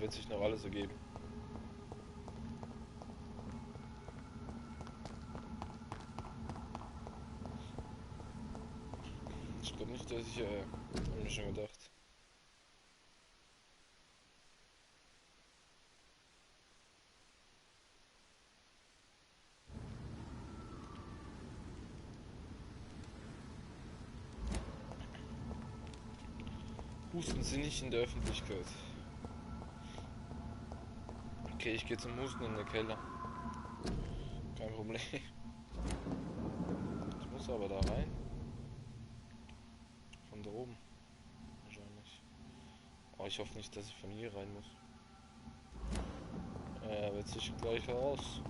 wird sich noch alles ergeben. Ich glaube nicht, dass ich, hab mir schon gedacht. Husten Sie nicht in der Öffentlichkeit. Okay, ich gehe zum Husten in den Keller. Kein Problem. Ich muss aber da rein. Von da oben. Wahrscheinlich. Oh, ich hoffe nicht, dass ich von hier rein muss. Wird sich gleich herausstellen.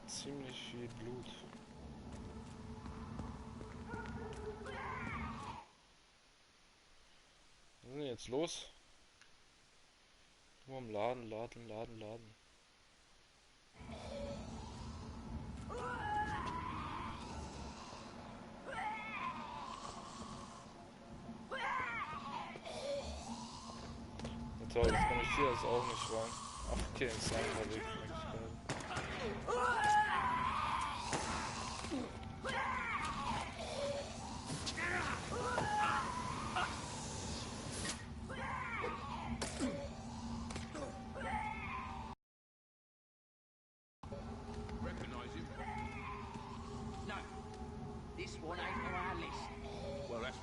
Ziemlich viel Blut. Was ist denn jetzt los? Nur am Laden. Na toll, jetzt kann ich hier jetzt auch nicht rein. Ach, okay, ins andere Weg.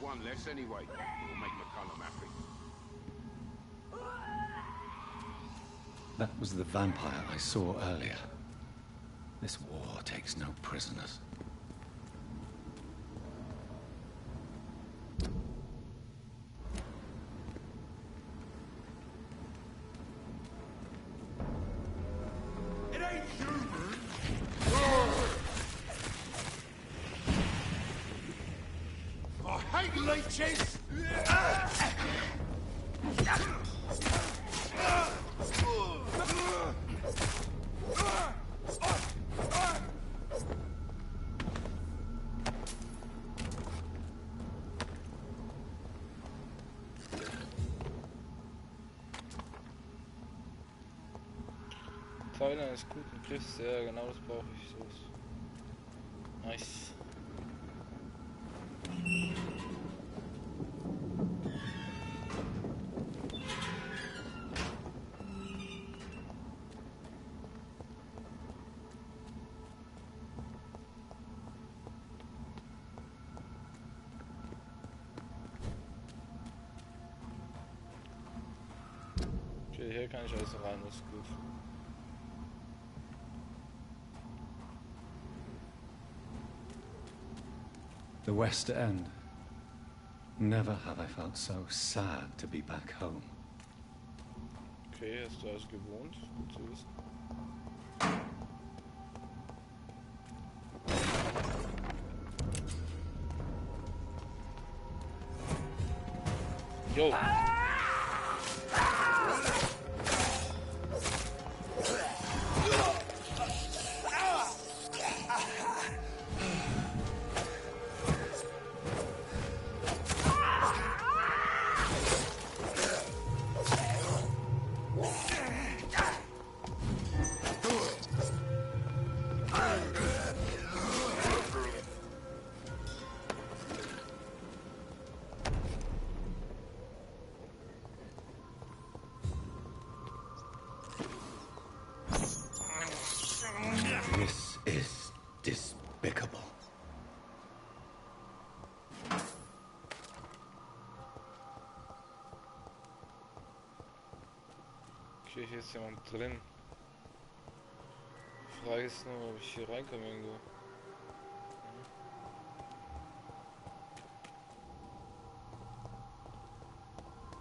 One less anyway. It'll make McCullum happy. That was the vampire I saw earlier. This war takes no prisoners. It ain't human! I hate leeches! Teil eines guten Griffs, ja genau, das brauche ich. So ist nice. Okay, hier kann ich also rein, das ist gut. The West End. Never have I felt so sad to be back home. Okay, hast du also gewohnt? Gut zu wissen. Jo! This is despicable. Okay, hier ist jemand drin. Die Frage ist nur, ob ich hier reinkomme irgendwo.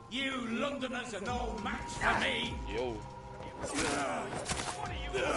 You Londoners are no match for me! Yo. What are you doing?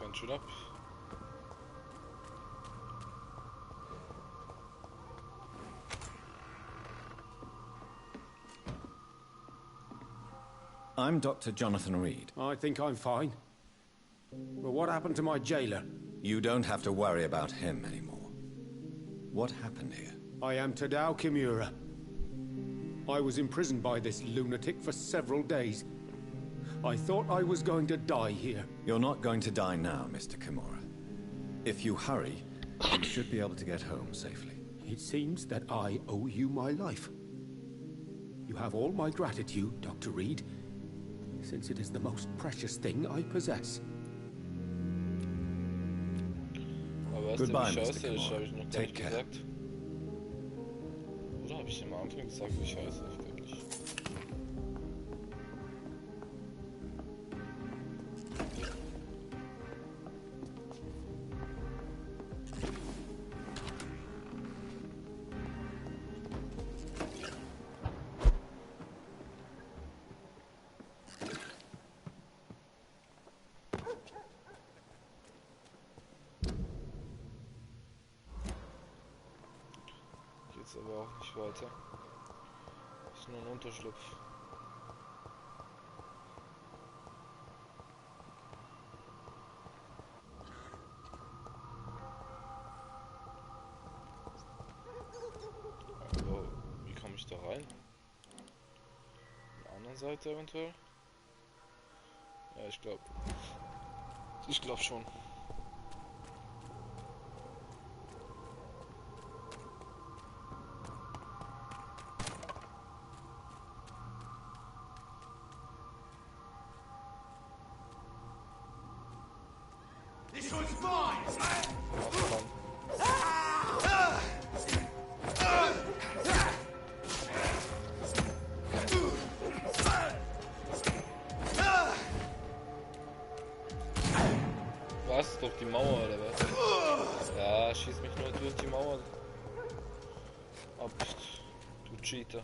Ganz schön ab. I'm Dr. Jonathan Reed. I think I'm fine. But what happened to my jailer? You don't have to worry about him anymore. What happened here? I am Tadao Kimura. I was imprisoned by this lunatic for several days. I thought I was going to die here. You're not going to die now, Mr. Kimura. If you hurry, you should be able to get home safely. It seems that I owe you my life. You have all my gratitude, Dr. Reed, since it is the most precious thing I possess. Goodbye, Mr. Kimura. Take care. Oder habe ich am Anfang gesagt, wie scheiße ich wirklich? Geht's aber auch nicht weiter. Ist nur ein Unterschlupf. Aber wie komme ich da rein? An der anderen Seite eventuell? Ja, ich glaube. Ich glaube schon. This one's mine! Was? Durch die Mauer oder was? Ja, schieß mich nur durch die Mauer ab, du Cheater.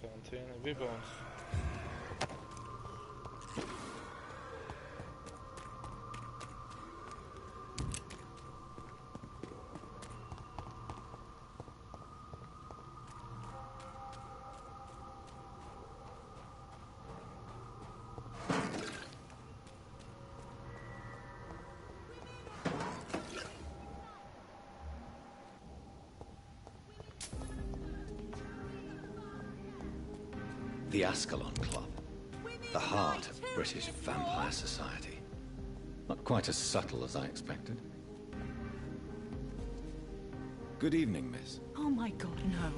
Quarantäne, wie bei uns. The Ascalon Club. The heart of British vampire society. Not quite as subtle as I expected. Good evening, miss. Oh my god, no.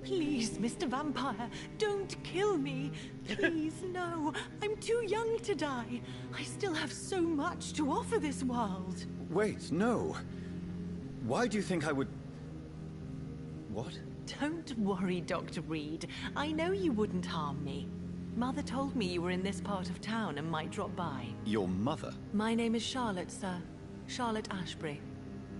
Please, Mr. Vampire, don't kill me. Please, no. I'm too young to die. I still have so much to offer this world. Wait, no. Why do you think I would... What? Don't worry, Dr. Reed. I know you wouldn't harm me. Mother told me you were in this part of town and might drop by. Your mother? My name is Charlotte, sir. Charlotte Ashbury.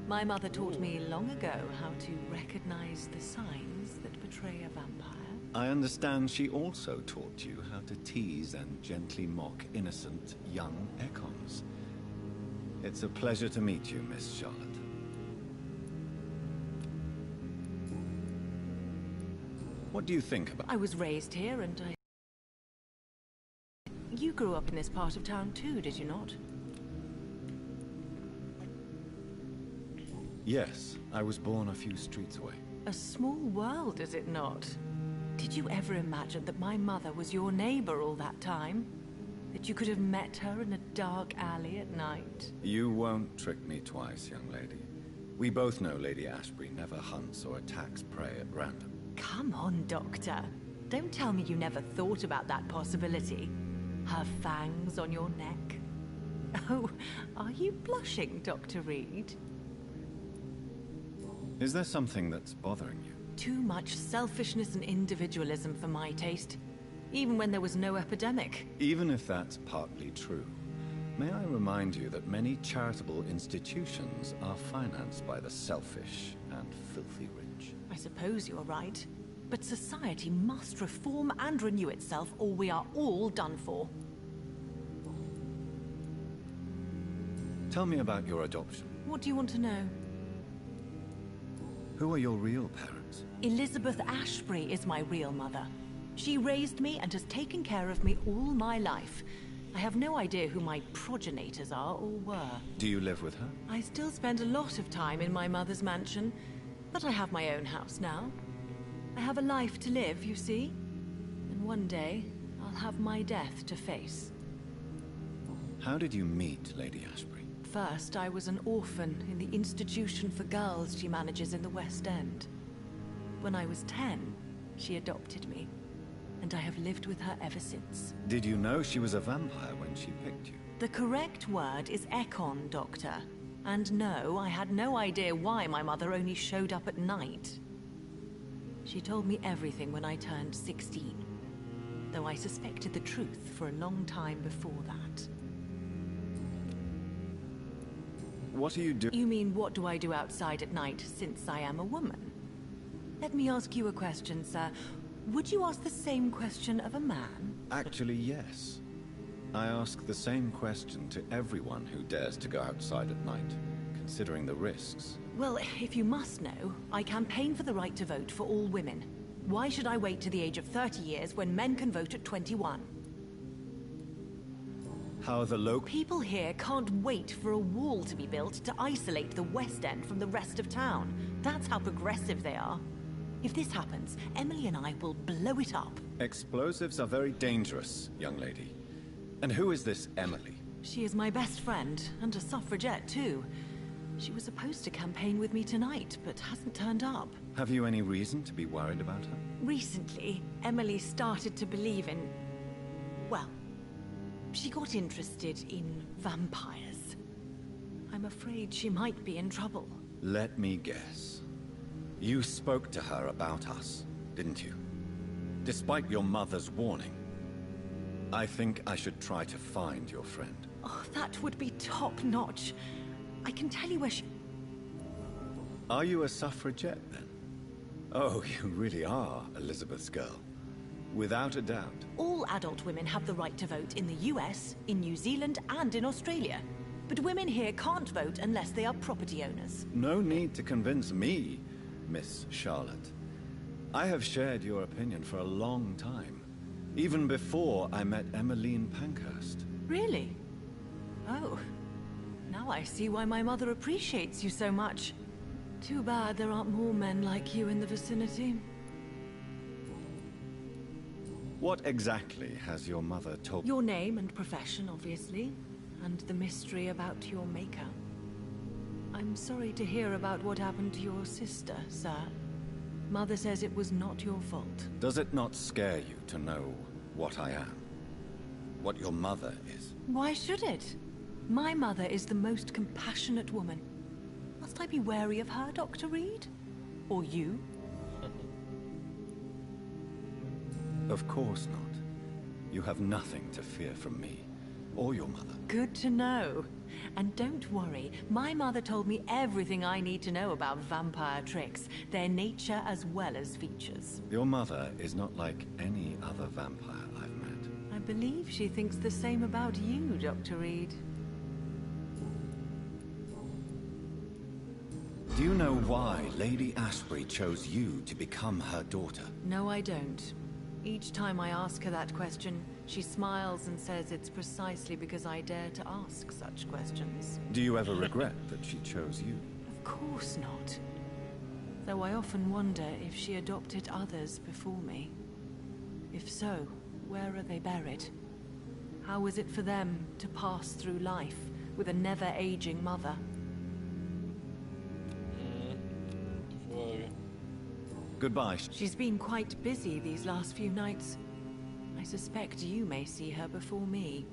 My mother taught me long ago how to recognize the signs that betray a vampire. I understand she also taught you how to tease and gently mock innocent young Ekons. It's a pleasure to meet you, Miss Charlotte. What do you think about... I was raised here and You grew up in this part of town too, did you not? Yes, I was born a few streets away. A small world, is it not? Did you ever imagine that my mother was your neighbor all that time? That you could have met her in a dark alley at night? You won't trick me twice, young lady. We both know Lady Ashbury never hunts or attacks prey at random. Come on, Doctor. Don't tell me you never thought about that possibility. Her fangs on your neck. Oh, are you blushing, Dr. Reed? Is there something that's bothering you? Too much selfishness and individualism for my taste. Even when there was no epidemic. Even if that's partly true, may I remind you that many charitable institutions are financed by the selfish and filthy rich. I suppose you're right. But society must reform and renew itself, or we are all done for. Tell me about your adoption. What do you want to know? Who are your real parents? Elizabeth Ashbury is my real mother. She raised me and has taken care of me all my life. I have no idea who my progenitors are or were. Do you live with her? I still spend a lot of time in my mother's mansion, but I have my own house now. I have a life to live, you see. And one day, I'll have my death to face. How did you meet Lady Ashbury? First, I was an orphan in the institution for girls she manages in the West End. When I was 10, she adopted me, and I have lived with her ever since. Did you know she was a vampire when she picked you? The correct word is Ekon, Doctor. And no, I had no idea why my mother only showed up at night. She told me everything when I turned 16, though I suspected the truth for a long time before that. What are you doing? You mean, what do I do outside at night, since I am a woman? Let me ask you a question, sir. Would you ask the same question of a man? Actually, yes. I ask the same question to everyone who dares to go outside at night, considering the risks. Well, if you must know, I campaign for the right to vote for all women. Why should I wait to the age of 30 years when men can vote at 21? How the local... People here can't wait for a wall to be built to isolate the West End from the rest of town. That's how progressive they are. If this happens, Emily and I will blow it up. Explosives are very dangerous, young lady. And who is this Emily? She is my best friend, and a suffragette too. She was supposed to campaign with me tonight, but hasn't turned up. Have you any reason to be worried about her? Recently, Emily started to believe in... well, she got interested in vampires. I'm afraid she might be in trouble. Let me guess. You spoke to her about us, didn't you? Despite your mother's warning. I think I should try to find your friend. Oh, that would be top-notch. I can tell you where she... Are you a suffragette, then? Oh, you really are Elizabeth's girl. Without a doubt. All adult women have the right to vote in the US, in New Zealand, and in Australia. But women here can't vote unless they are property owners. No need to convince me, Miss Charlotte. I have shared your opinion for a long time. Even before I met Emmeline Pankhurst. Really? Oh. Now I see why my mother appreciates you so much. Too bad there aren't more men like you in the vicinity. What exactly has your mother told... Your name and profession, obviously. And the mystery about your maker. I'm sorry to hear about what happened to your sister, sir. Mother says it was not your fault. Does it not scare you to know what I am? What your mother is? Why should it? My mother is the most compassionate woman. Must I be wary of her, Dr. Reed? Or you? Of course not. You have nothing to fear from me, or your mother. Good to know. And don't worry, my mother told me everything I need to know about vampire tricks, their nature as well as features. Your mother is not like any other vampire I've met. I believe she thinks the same about you, Dr. Reed. Do you know why Lady Ashbury chose you to become her daughter? No, I don't. Each time I ask her that question, she smiles and says it's precisely because I dare to ask such questions. Do you ever regret that she chose you? Of course not. Though I often wonder if she adopted others before me. If so, where are they buried? How was it for them to pass through life with a never-aging mother? Frage. Goodbye. She's been quite busy these last few nights. I suspect you may see her before me.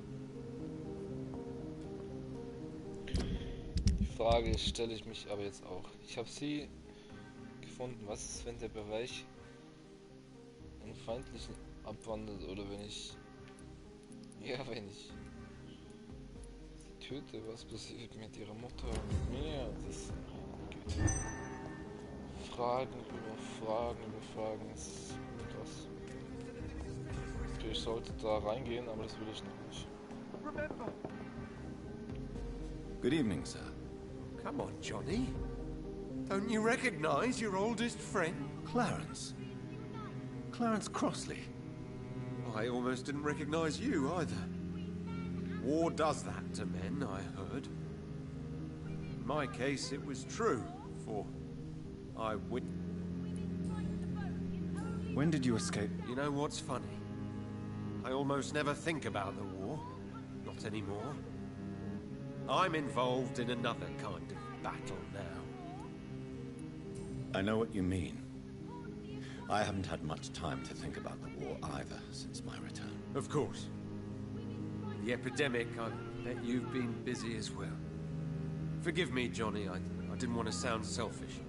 Die Frage stelle ich mich aber jetzt auch. Ich habe sie gefunden. Was ist, wenn der Bereich einen feindlichen abwandelt oder wenn ich... Ja, wenn ich sie töte, was passiert mit ihrer Mutter und mit mir? Das... Güte. Fragen über Fragen über Fragen. Das ist krass. Okay, ich sollte da reingehen, aber das will ich noch nicht. Good evening, sir. Come on, Johnny. Don't you recognize your oldest friend? Clarence. Clarence Crossley. I almost didn't recognize you either. War does that to men, I heard. In my case, it was true, for I wit... When did you escape? You know what's funny? I almost never think about the war. Not anymore. I'm involved in another kind of battle now. I know what you mean. I haven't had much time to think about the war either since my return. Of course. The epidemic, I bet you've been busy as well. Forgive me, Johnny, I didn't want to sound selfish.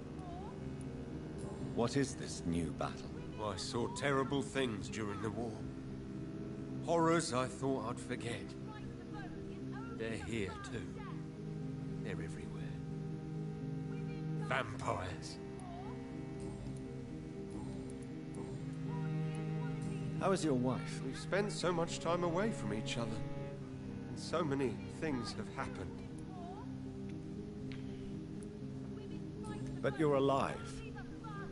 What is this new battle? I saw terrible things during the war. Horrors I thought I'd forget. They're here too. They're everywhere. Vampires. How is your wife? We've spent so much time away from each other. And so many things have happened. But you're alive.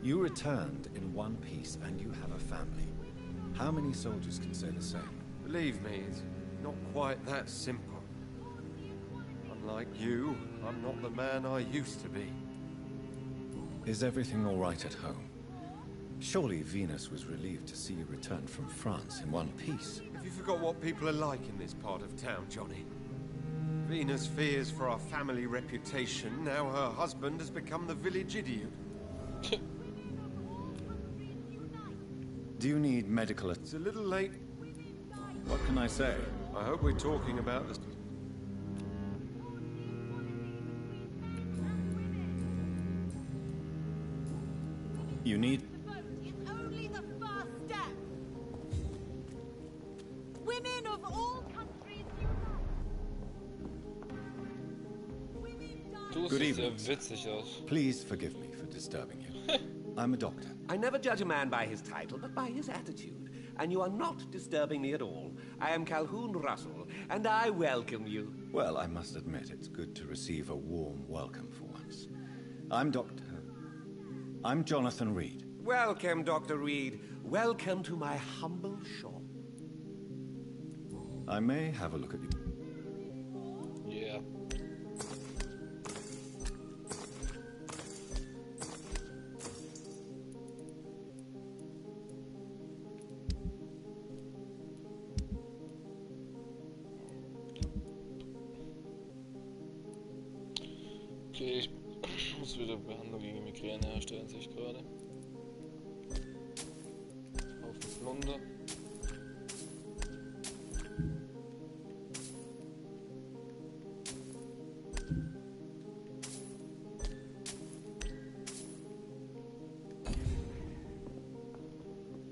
You returned in one piece and you have a family. How many soldiers can say the same? Believe me, it's not quite that simple. Unlike you, I'm not the man I used to be. Is everything all right at home? Surely Venus was relieved to see you return from France in one piece. Have you forgot what people are like in this part of town, Johnny? Venus fears for our family reputation. Now her husband has become the village idiot. Do you need medical... It's a little late. What can I say? I hope we're talking about this. You need... Is only the first step. Women of all countries unite. Good evening. Sehr witzig aus. Please forgive me for disturbing you. I'm a doctor. I never judge a man by his title, but by his attitude. And you are not disturbing me at all. I am Calhoun Russell, and I welcome you. Well, I must admit, it's good to receive a warm welcome for once. I'm Jonathan Reed. Welcome, Dr. Reed. Welcome to my humble shop. I may have a look at you. Yeah. Okay, ich muss wieder Behandlung gegen Migräne herstellen, sehe ich gerade. Auf die Flunder.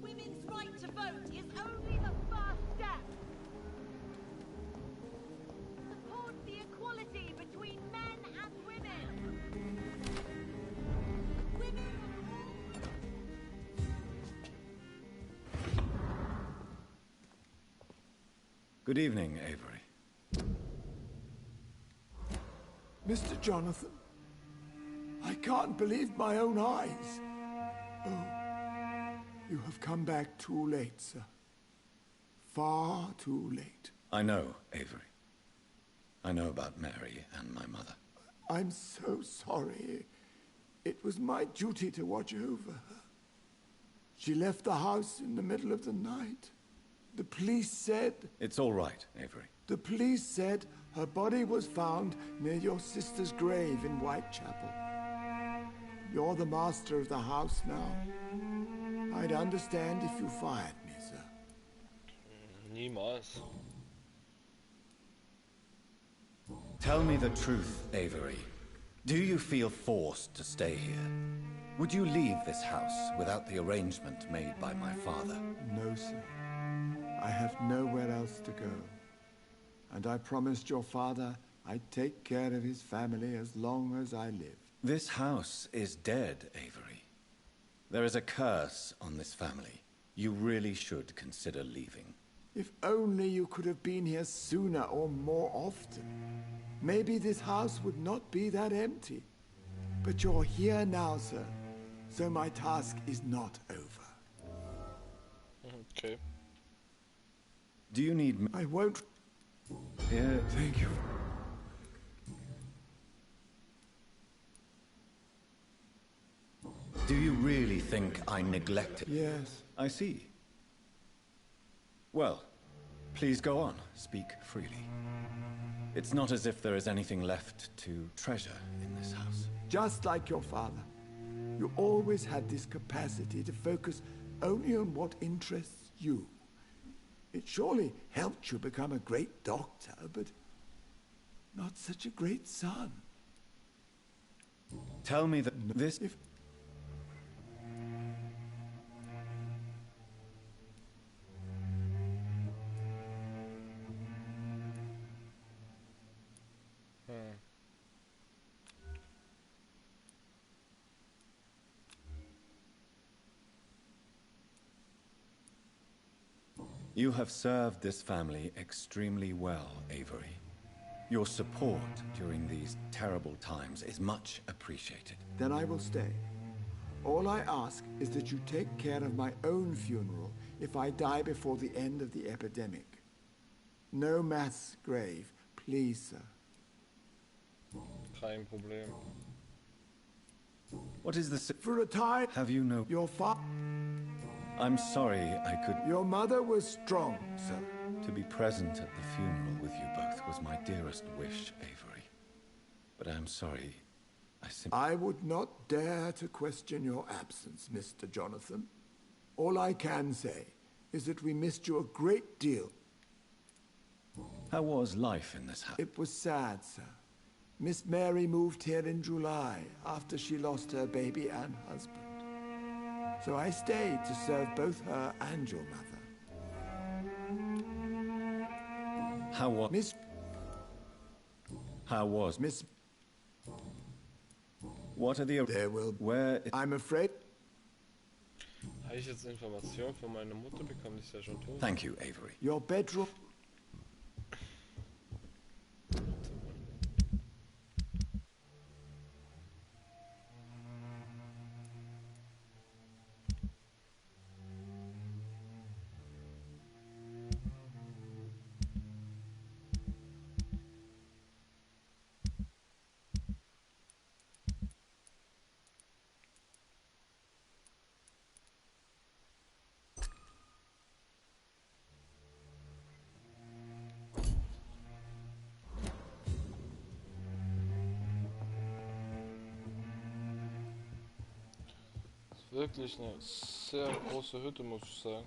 Women's right to vote is only the first step. Support the equality between men and women. Women of all... Good evening, Avery. Mr. Jonathan, I can't believe my own eyes. Oh, you have come back too late, sir. Far too late. I know, Avery. I know about Mary and my mother. I'm so sorry. It was my duty to watch over her. She left the house in the middle of the night. The police said... It's all right, Avery. The police said her body was found near your sister's grave in Whitechapel. You're the master of the house now. I'd understand if you fired me, sir. Niemals. Tell me the truth, Avery. Do you feel forced to stay here? Would you leave this house without the arrangement made by my father? No, sir. I have nowhere else to go. And I promised your father I'd take care of his family as long as I lived. This house is dead, Avery. There is a curse on this family. You really should consider leaving. If only you could have been here sooner or more often. Maybe this house would not be that empty. But you're here now, sir. So my task is not over. Okay. Do you need me? I won't... Here. Thank you. Do you really think I neglected? Yes. I see. Well, please go on. Speak freely. It's not as if there is anything left to treasure in this house. Just like your father. You always had this capacity to focus only on what interests you. It surely helped you become a great doctor, but not such a great son. Tell me that this... If... You have served this family extremely well, Avery. Your support during these terrible times is much appreciated. Then I will stay. All I ask is that you take care of my own funeral if I die before the end of the epidemic. No mass grave, please, sir. Kein Problem. What is the... For a time... Have you no... Your father... I'm sorry I could... Your mother was strong, sir. To be present at the funeral with you both was my dearest wish, Avery. But I'm sorry, I would not dare to question your absence, Mr. Jonathan. All I can say is that we missed you a great deal. How was life in this house? It was sad, sir. Miss Mary moved here in July after she lost her baby and husband. So I stayed to serve both her and your mother. How was... Miss... How was... Miss... What are the... There will... Where... I'm afraid... Habe ich jetzt Informationen von meiner Mutter bekommen, die ist ja schon tot? Thank you, Avery. Your bedroom... Wirklich eine sehr große Hütte, muss ich sagen.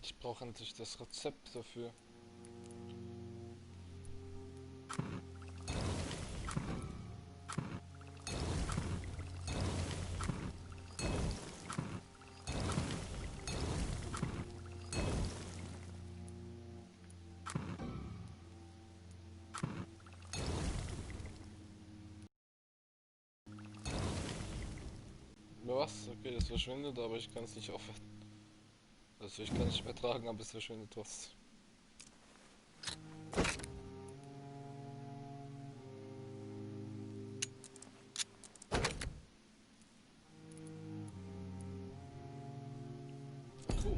Ich brauche endlich das Rezept dafür. Was? Okay, das verschwindet, aber ich kann es nicht aufwerten. Also ich kann es nicht mehr tragen, aber es verschwindet trotzdem. Cool.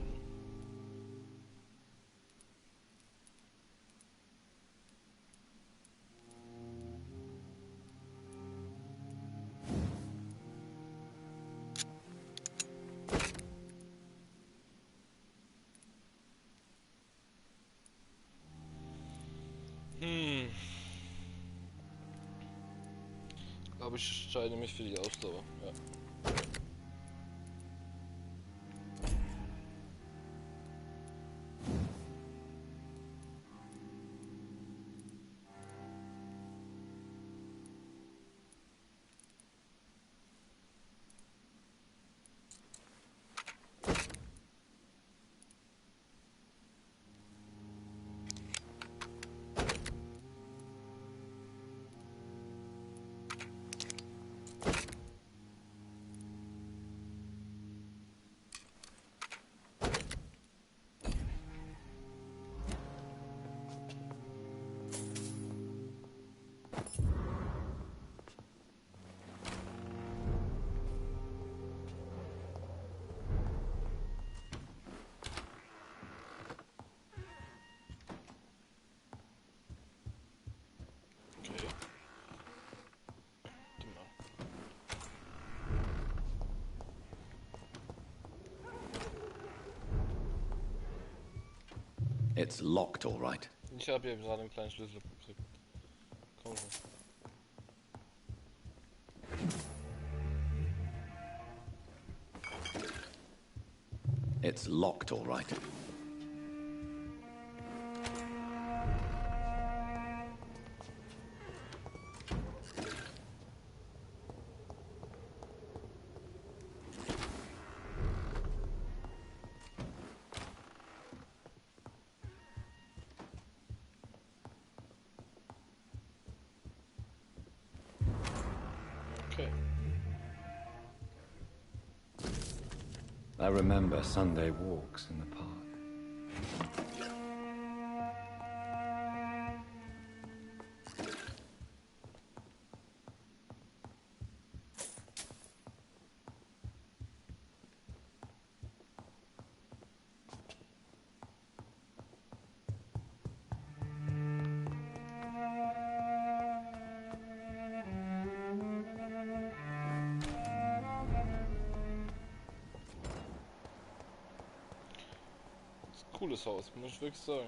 Aber ich entscheide mich für die Ausdauer. Ja. It's locked, all right. Ich habe hier gerade einen kleinen Schlüssel gekriegt. Komm schon. It's locked, all right. Okay. I remember Sunday walks in the park. Cooles Haus, muss ich wirklich sagen.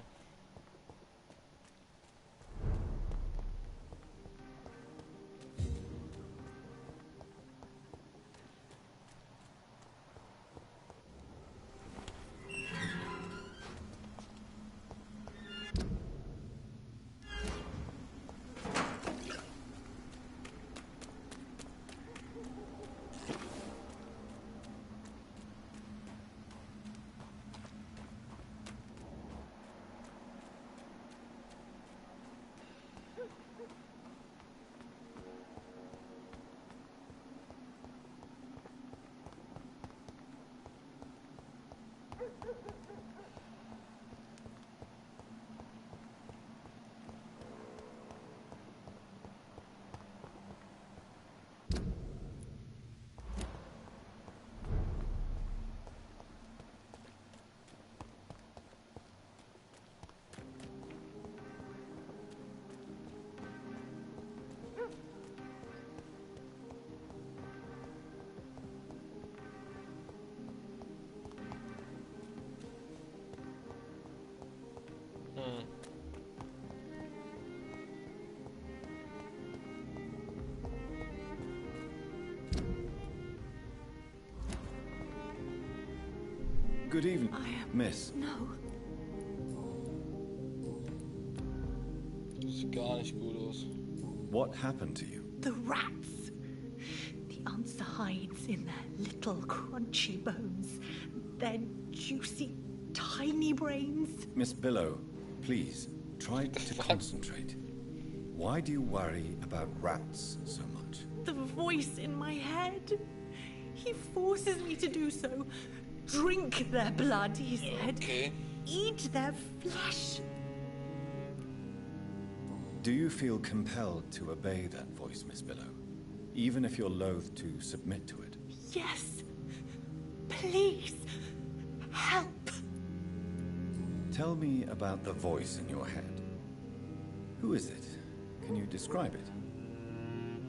Good evening, Miss. No. Das sieht gar nicht gut aus. What happened to you? The rats. The answer hides in their little crunchy bones. Their juicy, tiny brains. Miss Billow, please, try to concentrate. Why do you worry about rats so much? The voice in my head. He forces me to do so. Drink their blood, he said. Okay. Eat their flesh. Do you feel compelled to obey that voice, Miss Billow? Even if you're loath to submit to it? Yes. Please. Help. Tell me about the voice in your head. Who is it? Can you describe it?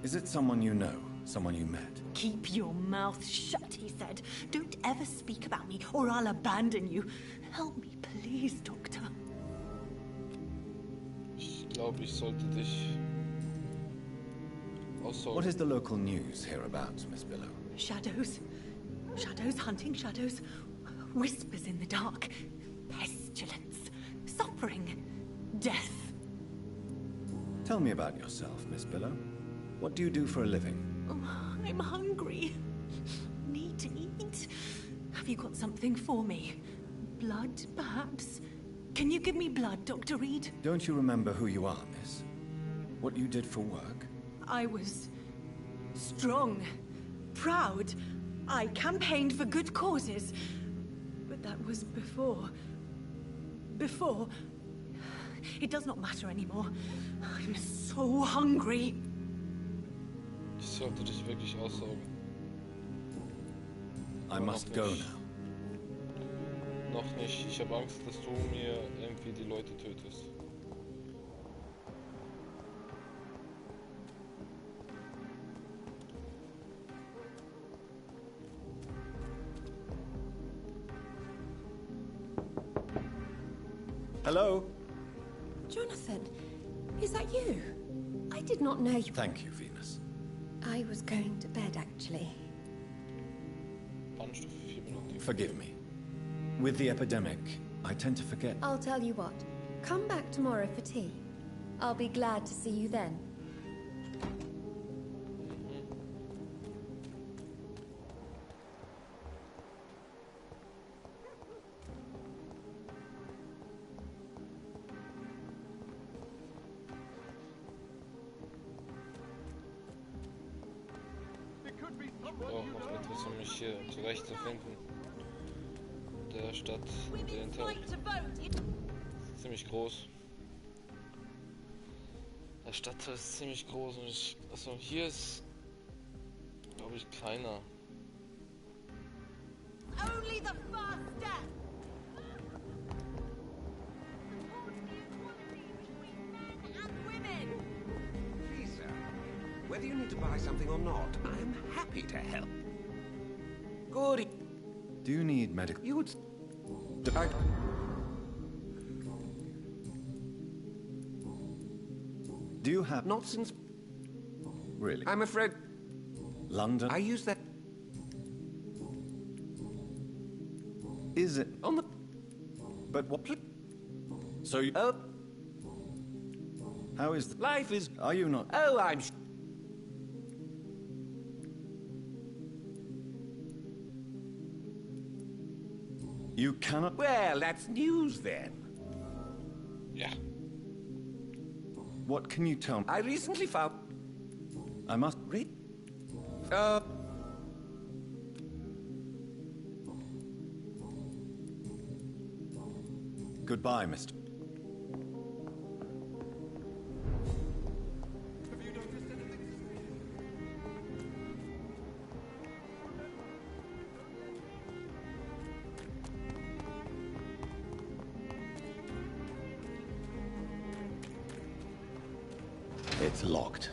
Is it someone you know? Someone you met? Keep your mouth shut, he said. Don't ever speak about me, or I'll abandon you. Help me, please, Doctor. Ich glaube, ich sollte dich aussaugen. What is the local news hereabouts, Miss Billow? Shadows. Shadows hunting shadows. Whispers in the dark. Pestilence. Suffering. Death. Tell me about yourself, Miss Billow. What do you do for a living? I'm hungry. Need to eat. Have you got something for me? Blood, perhaps? Can you give me blood, Dr. Reed? Don't you remember who you are, miss? What you did for work? I was strong, proud. I campaigned for good causes. But that was before. Before. It does not matter anymore. I'm so hungry. Ich sollte dich wirklich aussaugen. I must go now. Noch nicht. Ich habe Angst, dass du mir irgendwie die Leute tötest. Hello? Jonathan, is that you? I did not know you... Thank you, Venus. I was going to bed, actually. Forgive me. With the epidemic, I tend to forget. I'll tell you what. Come back tomorrow for tea. I'll be glad to see you then. Auch noch etwas, um mich hier zurechtzufinden. Der Stadt, der ziemlich groß. Der Stadtteil ist ziemlich groß und also hier ist, glaube ich, kleiner. Only the first step. Please, sir. Whether you need to buy something or not, I'm happy to help. Good. Do you need medical... You would... Do you have... Not since... Really? I'm afraid... London? I use that... Is it... On the... But what... So you... How is... Life is... Are you not... Oh, I'm... You cannot... Well, that's news then. Yeah. What can you tell me? I recently found... I must... Read... Goodbye, Mr. It's locked.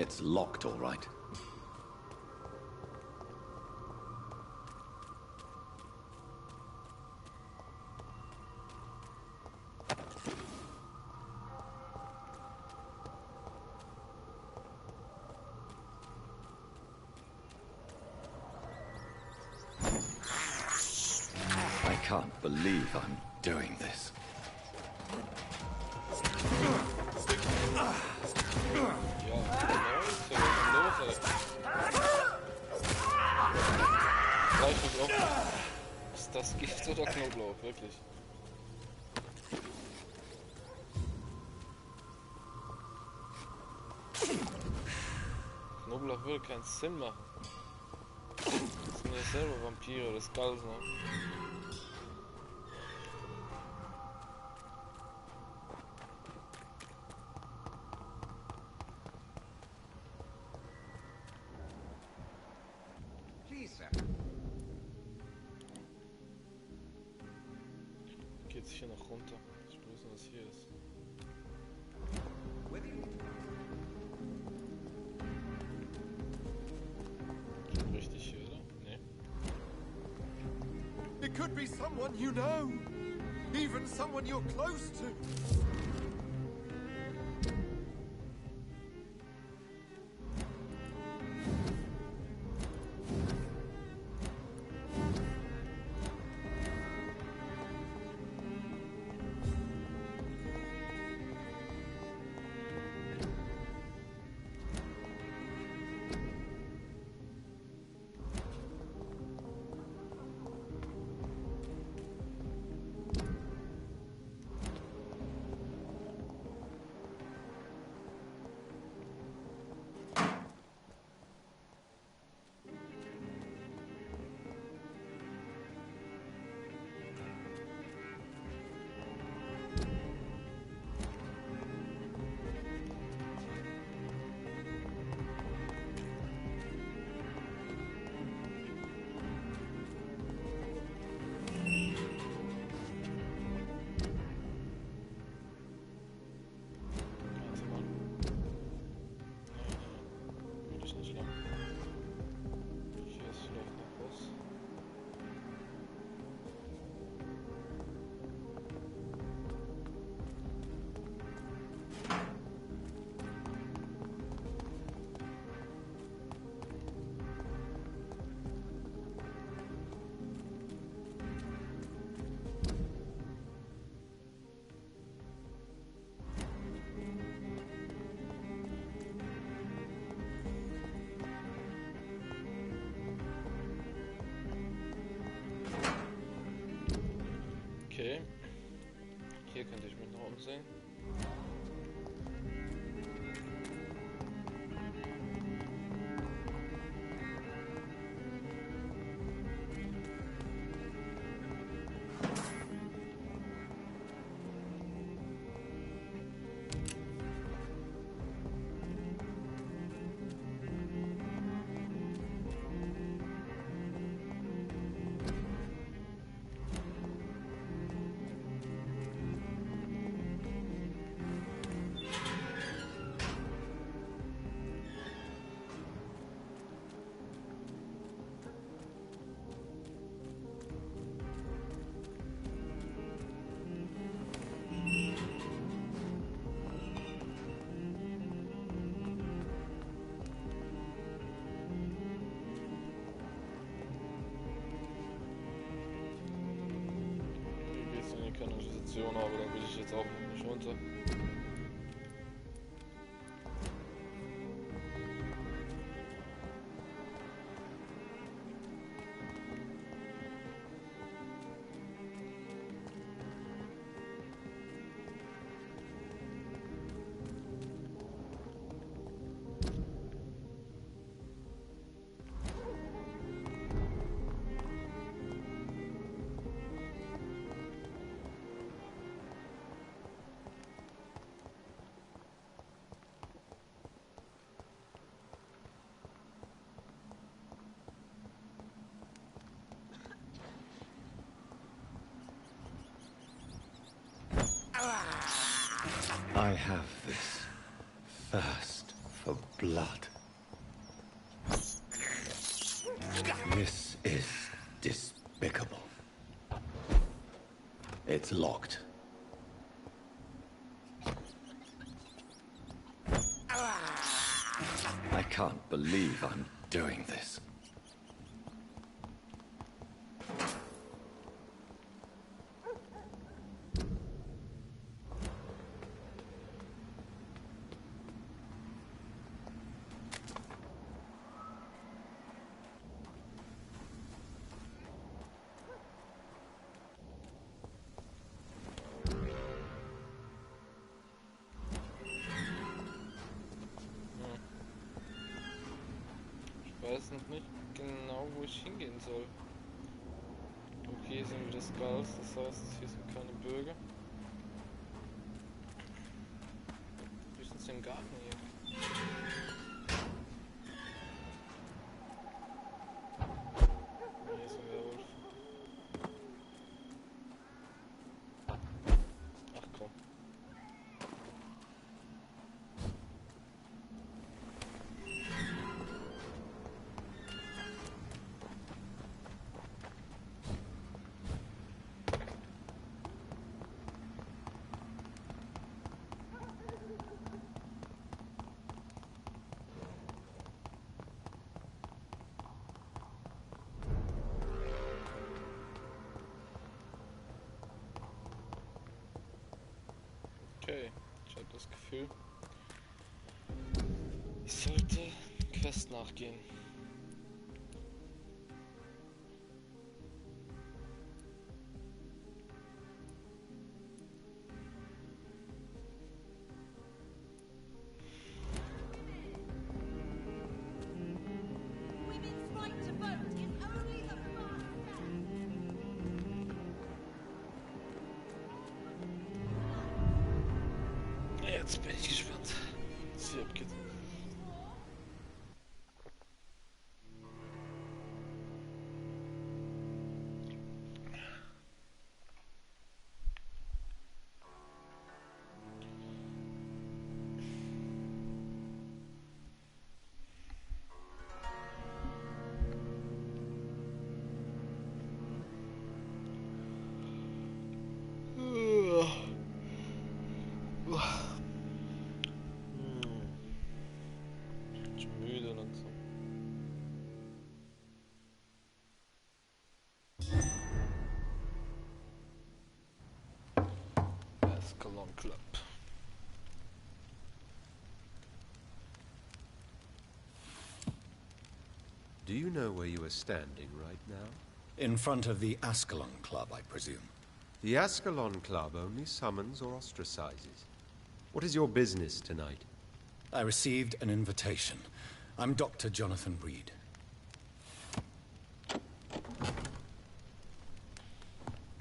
It's locked, all right. I can't believe I'm doing this. Ist das Gift oder Knoblauch? Wirklich? Knoblauch würde keinen Sinn machen. Das sind ja selber Vampire, das Gals, ne? Geht sich hier noch runter. Ich will wissen, was hier ist. Schon richtig hier, oder? Nee. It could be someone you know. Even someone you're close to. Okay. Hier könnte ich mich noch umsehen. Kanalisation, aber da will ich jetzt auch nicht runter. I have this thirst for blood. This is despicable. It's locked. I can't believe I'm doing this. Ich weiß noch nicht genau, wo ich hingehen soll. Okay, hier sind wieder Skulls, das heißt, hier sind keine Bürger. Wir sind im Garten hier. Hier ist ein Werwolf. Ach komm. Okay, ich habe das Gefühl, ich sollte Quest nachgehen. Women's right to vote is only the first step. Jetzt bin ich gespannt, was hier abgeht. Ich bin müde langsam. Escalon Club. Do you know where you are standing right now? In front of the Ascalon Club, I presume. The Ascalon Club only summons or ostracizes. What is your business tonight? I received an invitation. I'm Dr. Jonathan Reed.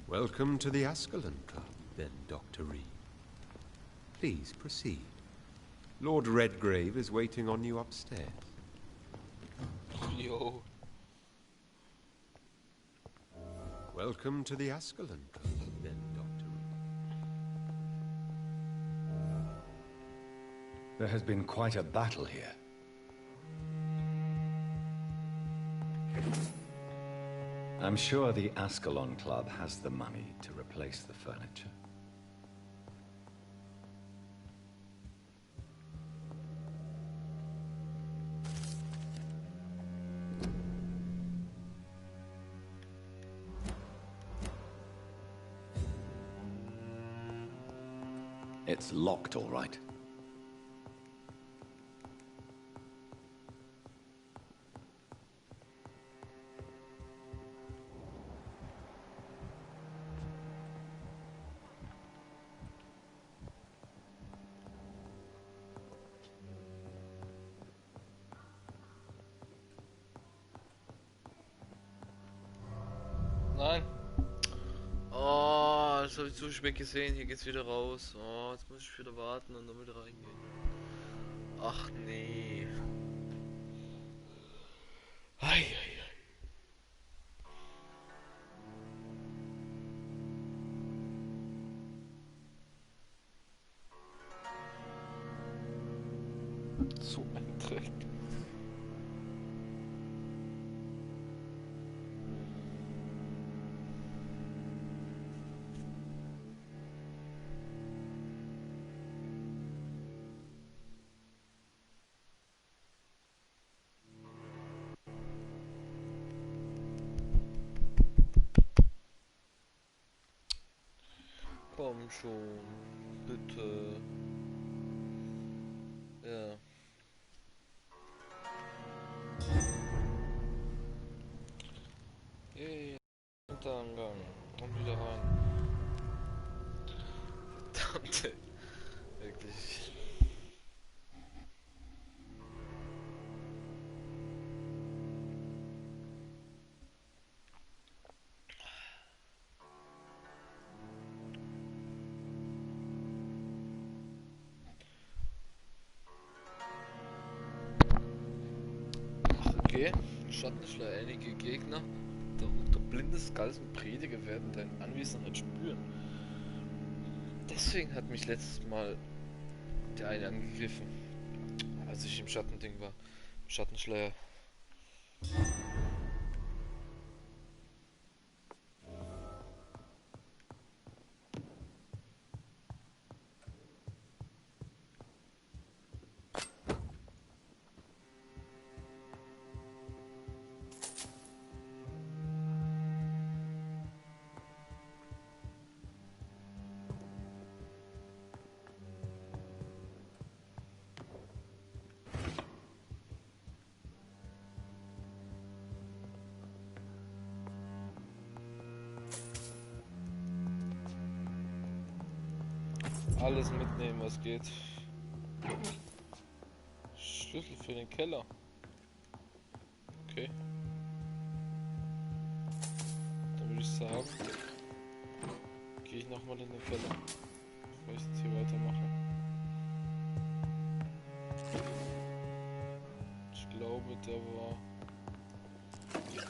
Welcome to the Ascalon Club, then, Dr. Reed. Please proceed. Lord Redgrave is waiting on you upstairs. Yo. Welcome to the Ascalon Club, then, Dr. Reed. There has been quite a battle here. I'm sure the Ascalon Club has the money to replace the furniture. It's locked, all right. Nein. Oh, das habe ich zu spät gesehen. Hier geht's wieder raus. Oh, jetzt muss ich wieder warten und damit reingehen. Ach nee. Ei. So ein Dreck. Komm schon, bitte. Ja. Hey, Hintereingang. Und wieder rein. Verdammt, wirklich. Okay, Schattenschleier, einige Gegner, darunter blinde Skulls und Prediger werden dein Anwesenheit spüren. Deswegen hat mich letztes Mal der eine angegriffen, als ich im Schattending war. Schattenschleier. Alles mitnehmen, was geht. Schlüssel für den Keller. Okay. Dann würde ich sagen, gehe ich nochmal in den Keller, bevor ich jetzt hier weitermache. Ich glaube, der war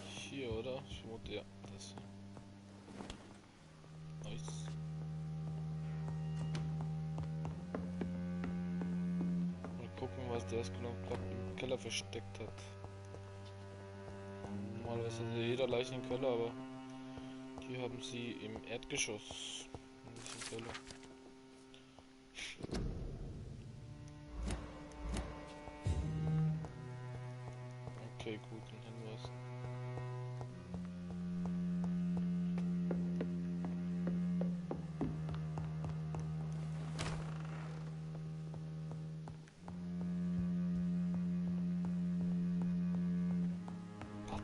hier, oder? Ich vermute, ja, das hier. Nice. Gucken, was der Eskalon im Keller versteckt hat. Normalerweise hat jeder Leichen im Keller, aber hier haben sie im Erdgeschoss, nicht im Keller. Okay, gut, ein Hinweis.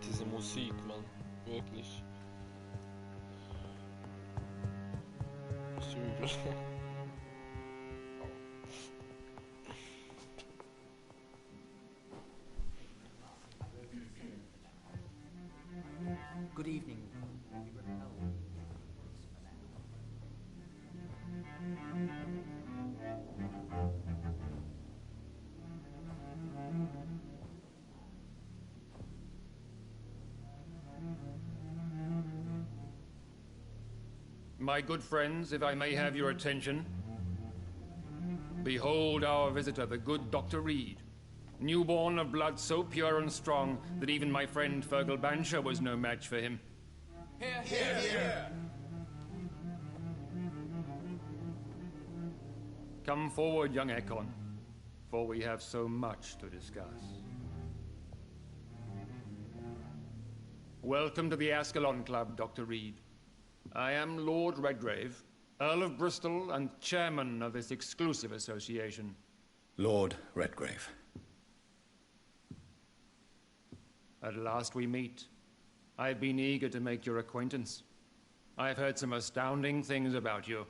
Diese Musik, man, wirklich. Ist übel. Good evening. My good friends, if I may have your attention. Behold our visitor, the good Dr. Reed. Newborn of blood so pure and strong that even my friend Fergal Bansher was no match for him. Here, here, here. Come forward, young Ekon, for we have so much to discuss. Welcome to the Ascalon Club, Dr. Reed. I am Lord Redgrave, Earl of Bristol and chairman of this exclusive association. Lord Redgrave. At last we meet. I've been eager to make your acquaintance. I've heard some astounding things about you.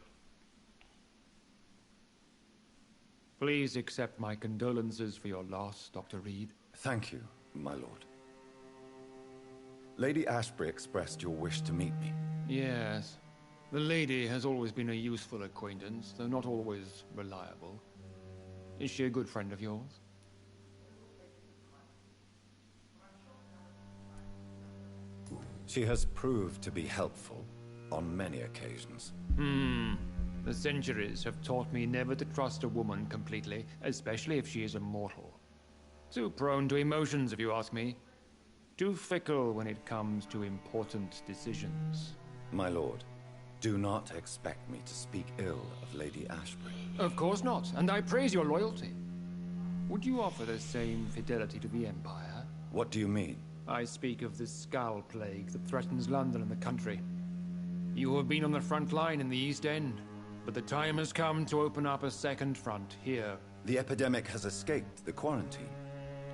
Please accept my condolences for your loss, Dr. Reed. Thank you, my lord. Lady Ashbury expressed your wish to meet me. Yes. The lady has always been a useful acquaintance, though not always reliable. Is she a good friend of yours? She has proved to be helpful on many occasions. The centuries have taught me never to trust a woman completely, especially if she is a mortal. Too prone to emotions, if you ask me. Too fickle when it comes to important decisions. My lord, do not expect me to speak ill of Lady Ashbury. Of course not, and I praise your loyalty. Would you offer the same fidelity to the Empire? What do you mean? I speak of the Skull Plague that threatens London and the country. You have been on the front line in the East End, but the time has come to open up a second front here. The epidemic has escaped the quarantine.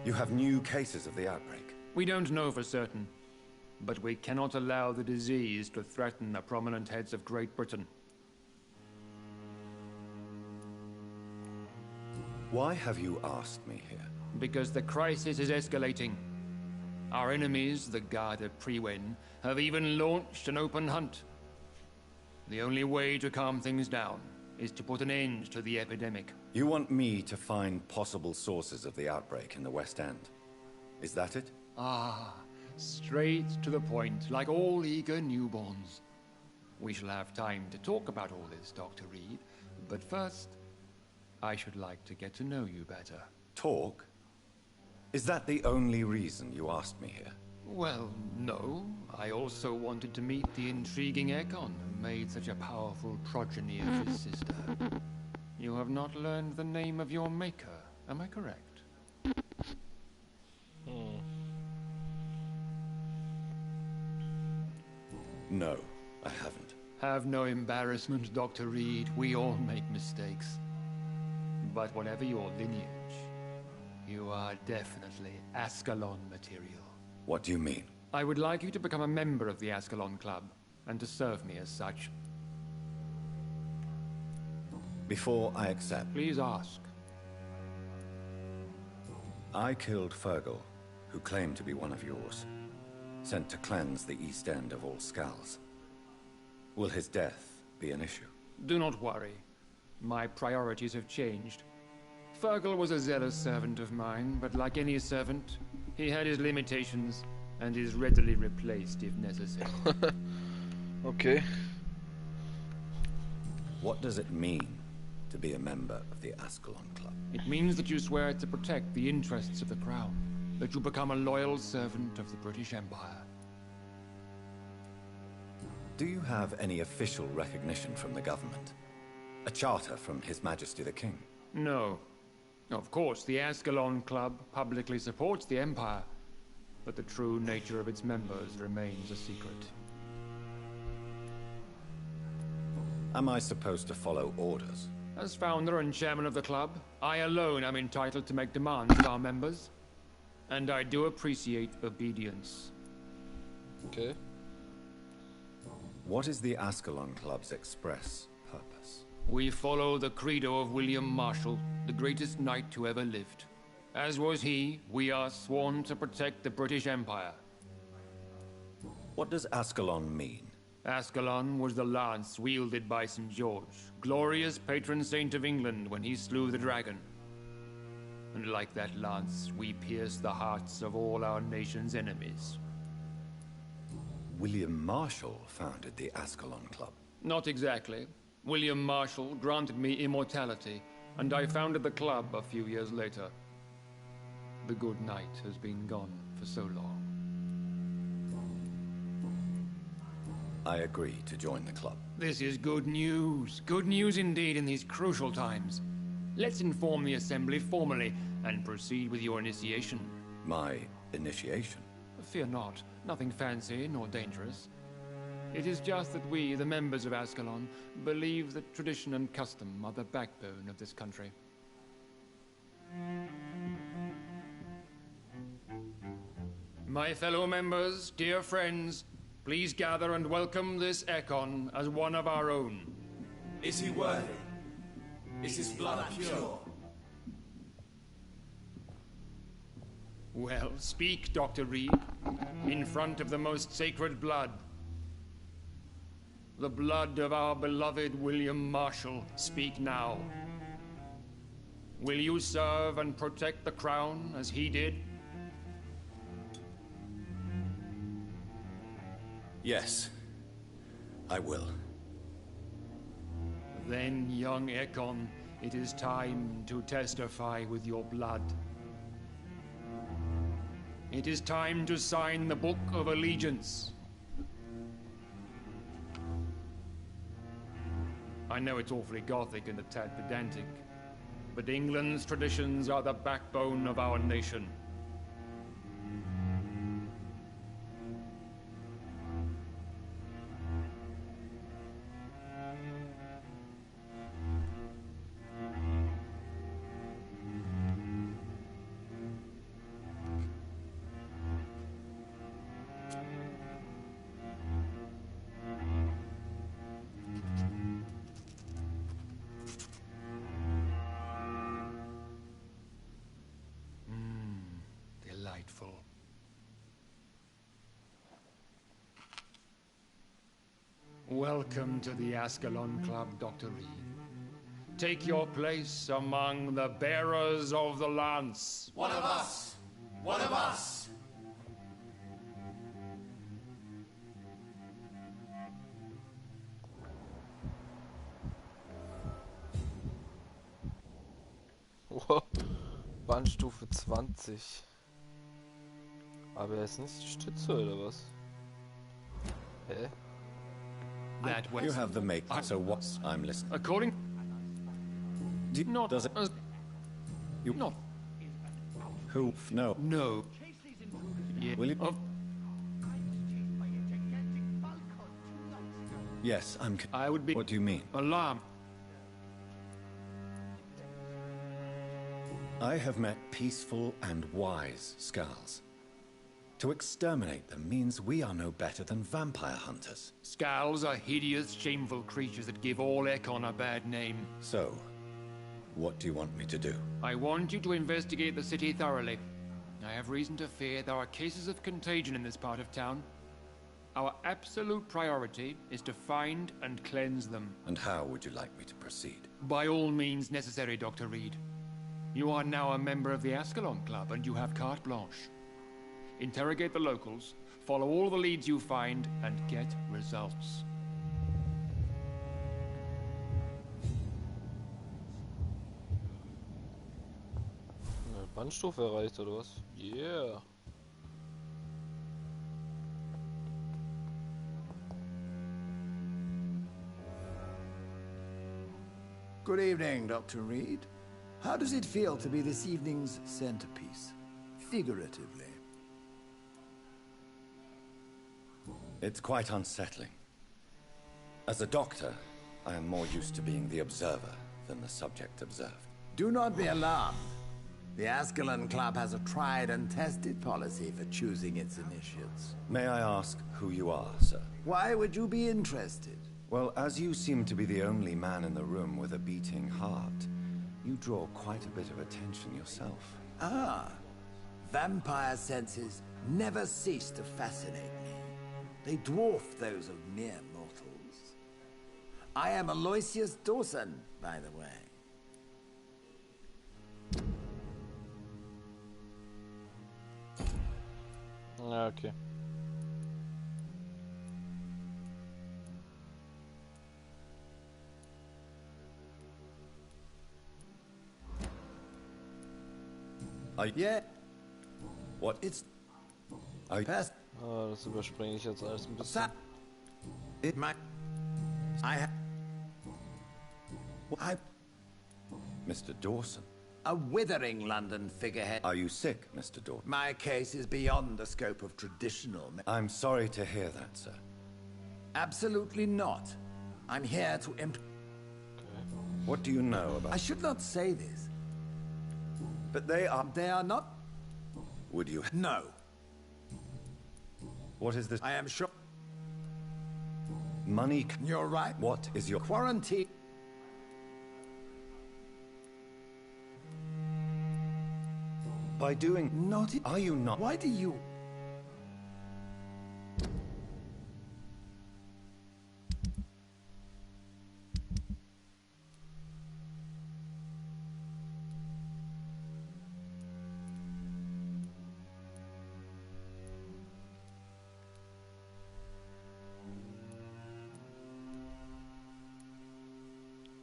You have new cases of the outbreak. We don't know for certain, but we cannot allow the disease to threaten the prominent heads of Great Britain. Why have you asked me here? Because the crisis is escalating. Our enemies, the Guard of Priwen, have even launched an open hunt. The only way to calm things down is to put an end to the epidemic. You want me to find possible sources of the outbreak in the West End? Is that it? Ah, straight to the point, like all eager newborns. We shall have time to talk about all this, Dr. Reed, but first, I should like to get to know you better. Talk? Is that the only reason you asked me here? Well, no. I also wanted to meet the intriguing Ekon, who made such a powerful progeny of his sister. You have not learned the name of your maker, am I correct? No, I haven't. Have no embarrassment, Dr. Reed. We all make mistakes. But whatever your lineage, you are definitely Ascalon material. What do you mean? I would like you to become a member of the Ascalon Club, and to serve me as such. Before I accept... Please ask. I killed Fergal, who claimed to be one of yours. Sent to cleanse the East End of all skulls. Will his death be an issue? Do not worry. My priorities have changed. Fergal was a zealous servant of mine, but like any servant, he had his limitations and is readily replaced if necessary. Okay. What does it mean to be a member of the Ascalon Club? It means that you swear to protect the interests of the Crown, that you become a loyal servant of the British Empire. Do you have any official recognition from the government? A charter from His Majesty the King? No. Of course, the Ascalon Club publicly supports the Empire, but the true nature of its members remains a secret. Am I supposed to follow orders? As founder and chairman of the club, I alone am entitled to make demands of our members. And I do appreciate obedience. Okay. What is the Ascalon Club's express purpose? We follow the credo of William Marshall, the greatest knight who ever lived. As was he, we are sworn to protect the British Empire. What does Ascalon mean? Ascalon was the lance wielded by St. George, glorious patron saint of England when he slew the dragon. And like that lance, we pierce the hearts of all our nation's enemies. William Marshall founded the Ascalon Club. Not exactly. William Marshall granted me immortality, and I founded the club a few years later. The good knight has been gone for so long. I agree to join the club. This is good news. Good news indeed in these crucial times. Let's inform the Assembly formally and proceed with your initiation. My initiation? Fear not. Nothing fancy nor dangerous. It is just that we, the members of Ascalon, believe that tradition and custom are the backbone of this country. My fellow members, dear friends, please gather and welcome this Ekon as one of our own. Is he worthy? Is his blood pure? Well, speak, Dr. Reed, in front of the most sacred blood. The blood of our beloved William Marshall. Speak now. Will you serve and protect the crown as he did? Yes, I will. Then, young Ekon, it is time to testify with your blood. It is time to sign the Book of Allegiance. I know it's awfully gothic and a tad pedantic, but England's traditions are the backbone of our nation. Delightful. Welcome to the Ascalon Club, Dr. Reed. Take your place among the bearers of the lance. One of us! One of us! Wow. Bandstufe 20. Aber er ist nicht die Stütze oder was? Hä? That way. You have the make. So what's I'm listening. According. Not. Does it? You Not. Who? No. No. Yeah. Will you? Yes, I'm. I would be. What do you mean? Alarm. I have met peaceful and wise Skulls. To exterminate them means we are no better than vampire hunters. Skulls are hideous, shameful creatures that give all Ekon a bad name. So, what do you want me to do? I want you to investigate the city thoroughly. I have reason to fear there are cases of contagion in this part of town. Our absolute priority is to find and cleanse them. And how would you like me to proceed? By all means necessary, Dr. Reed. You are now a member of the Ascalon Club and you have carte blanche. Interrogate the locals, follow all the leads you find, and get results. Bandstufe erreicht oder was? Yeah. Good evening, Dr. Reed. How does it feel to be this evening's centerpiece? Figuratively. It's quite unsettling. As a doctor, I am more used to being the observer than the subject observed. Do not be alarmed. The Ascalon Club has a tried and tested policy for choosing its initiates. May I ask who you are, sir? Why would you be interested? Well, as you seem to be the only man in the room with a beating heart, you draw quite a bit of attention yourself. Ah, vampire senses never cease to fascinate me. They dwarf those of mere mortals. I am Aloysius Dawson, by the way. Okay. Yeah. What? It's... Past. Ah, das überspringe ich jetzt alles ein bisschen. It might... Mr. Dawson. A withering London figurehead. Are you sick, Mr. Dawson? My case is beyond the scope of traditional... I'm sorry to hear that, sir. Absolutely not. I'm here to What do you know about... I should not say this. But they are... They are not... Would you... No. What is this? I am sure... Money... You're right. What is your... Quarantine... By doing... Not... Are you not... Why do you...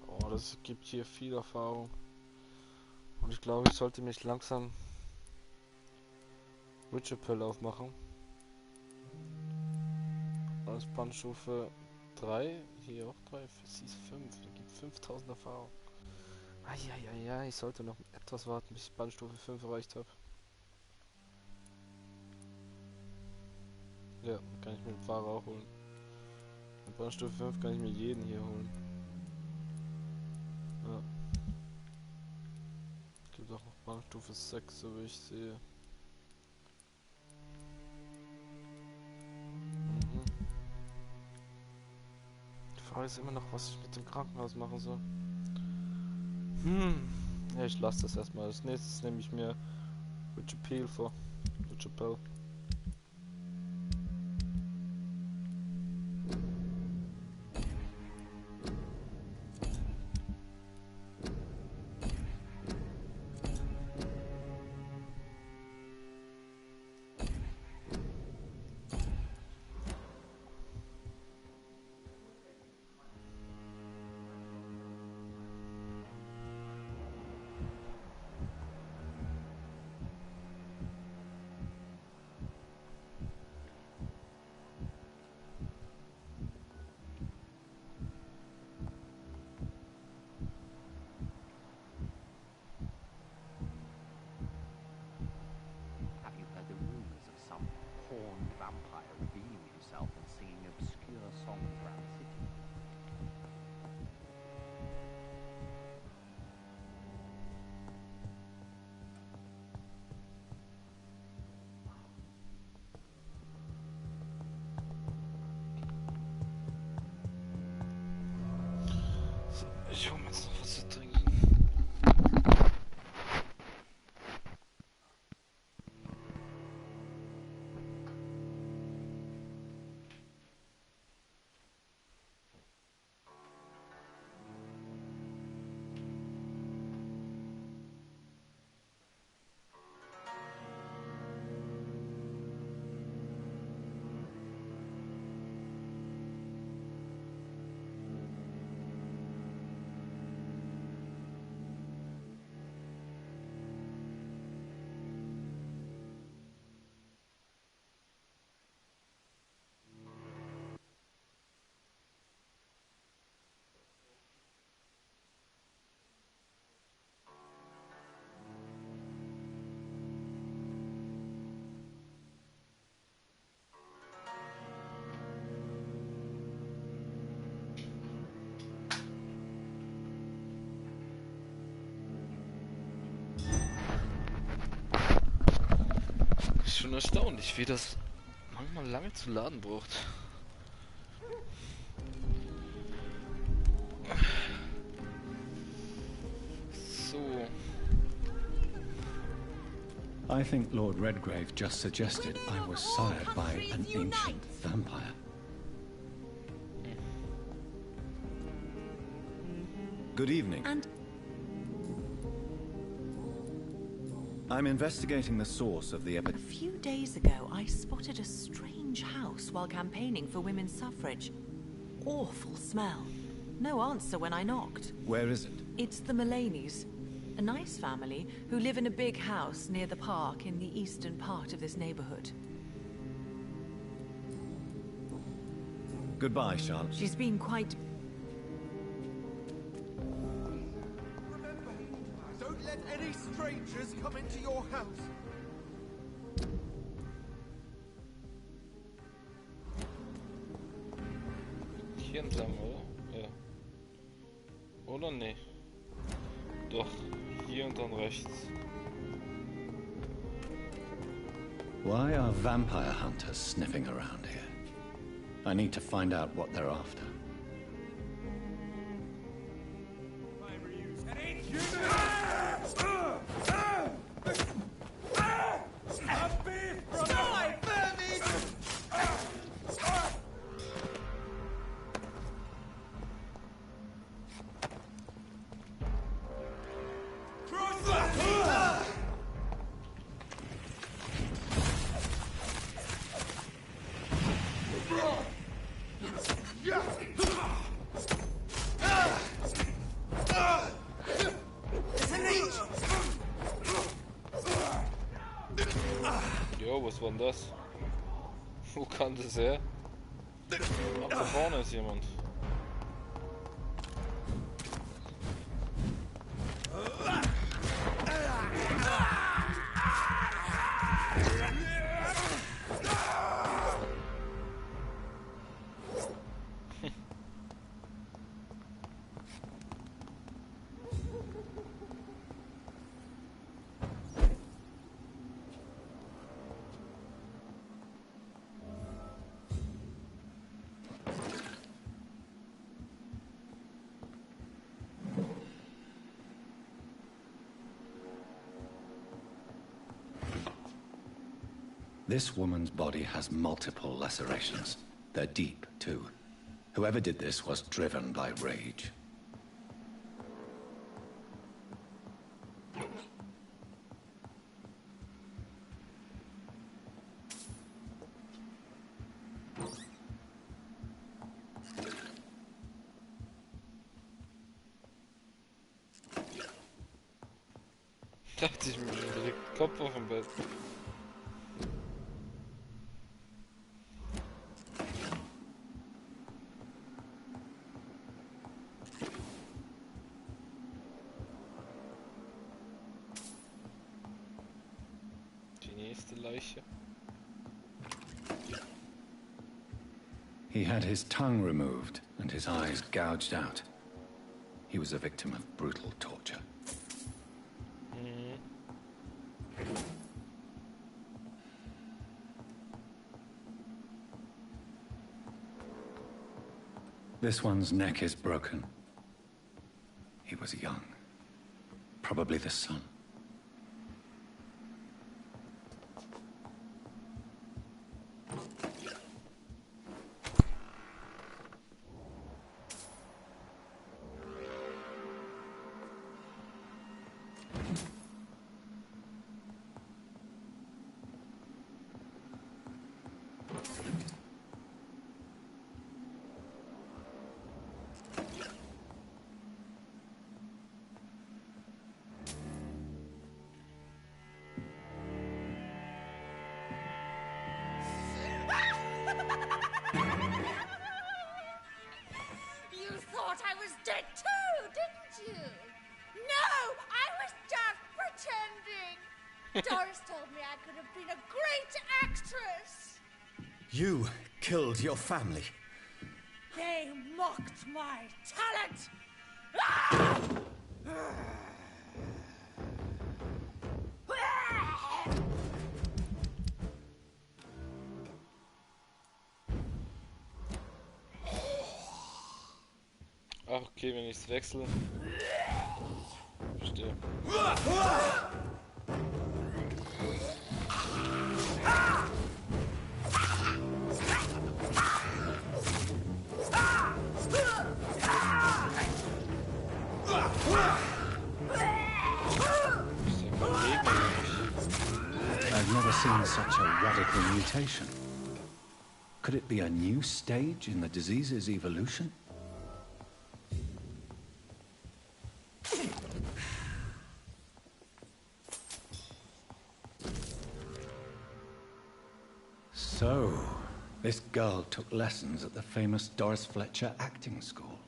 Oh, das gibt hier viel Erfahrung. Und ich glaube, ich sollte mich langsam Witch-Appell aufmachen. Als Bandstufe 3, hier auch 3, sie ist 5, da gibt 5000 Erfahrung. Ja, ich sollte noch etwas warten, bis ich Bandstufe 5 erreicht habe. Ja, kann ich mir den Fahrer auch holen. Mit Bandstufe 5 kann ich mir jeden hier holen. Ja. Gibt auch noch Bandstufe 6, so wie ich sehe. Die Frage ist immer noch, was ich mit dem Krankenhaus machen soll. Ja, ich lasse das erstmal. Als nächstes nehme ich mir Witch-Appell vor. Witch-Appell. Vampire revealing himself and singing obscure songs around the city. Ich hole mir jetzt noch was zu trinken. Schon erstaunlich, wie das manchmal lange zu laden braucht. So. I think Lord Redgrave just suggested I was sired by an ancient vampire. Good evening. I'm investigating the source of the A few days ago, I spotted a strange house while campaigning for women's suffrage. Awful smell. No answer when I knocked. Where is it? It's the Mullaneys, a nice family who live in a big house near the park in the eastern part of this neighborhood. Goodbye, Charlotte. She's been quite... Don't let any strangers come into your house. Hier entlang, oder? Ja. Oder nee? Doch, hier und dann rechts. Why are vampire hunters sniffing around here? I need to find out what they're after. Jo. Oh, was war denn das? Wo kam das her? Ach, da vorne ist jemand. This woman's body has multiple lacerations. They're deep, too. Whoever did this was driven by rage. Dachte ich mir schon direkt Kopf auf dem Bett. Die nächste Leiche. He had his tongue removed and his eyes gouged out. He was a victim of brutal torture. This one's neck is broken. He was young. Probably the son. You thought I was dead too, didn't you? No, I was just pretending. Doris told me I could have been a great actress. You killed your family. They mocked my talent. Ah! Ach, okay, wenn ich's wechsle. Verstehe. I've never seen such a radical mutation. Could it be a new stage in the disease's evolution? So, this girl took lessons at the famous Doris Fletcher acting school.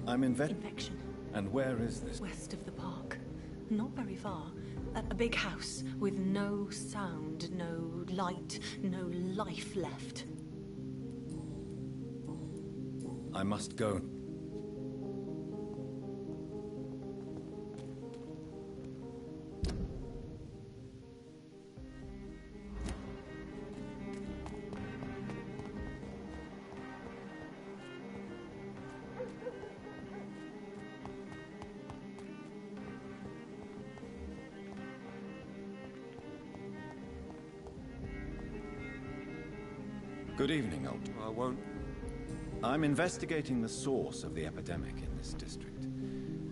I'm Infection. And where is this? West of the park. Not very far. A big house with no sound, no light, no life left. I must go. Good evening, old. I won't. I'm investigating the source of the epidemic in this district.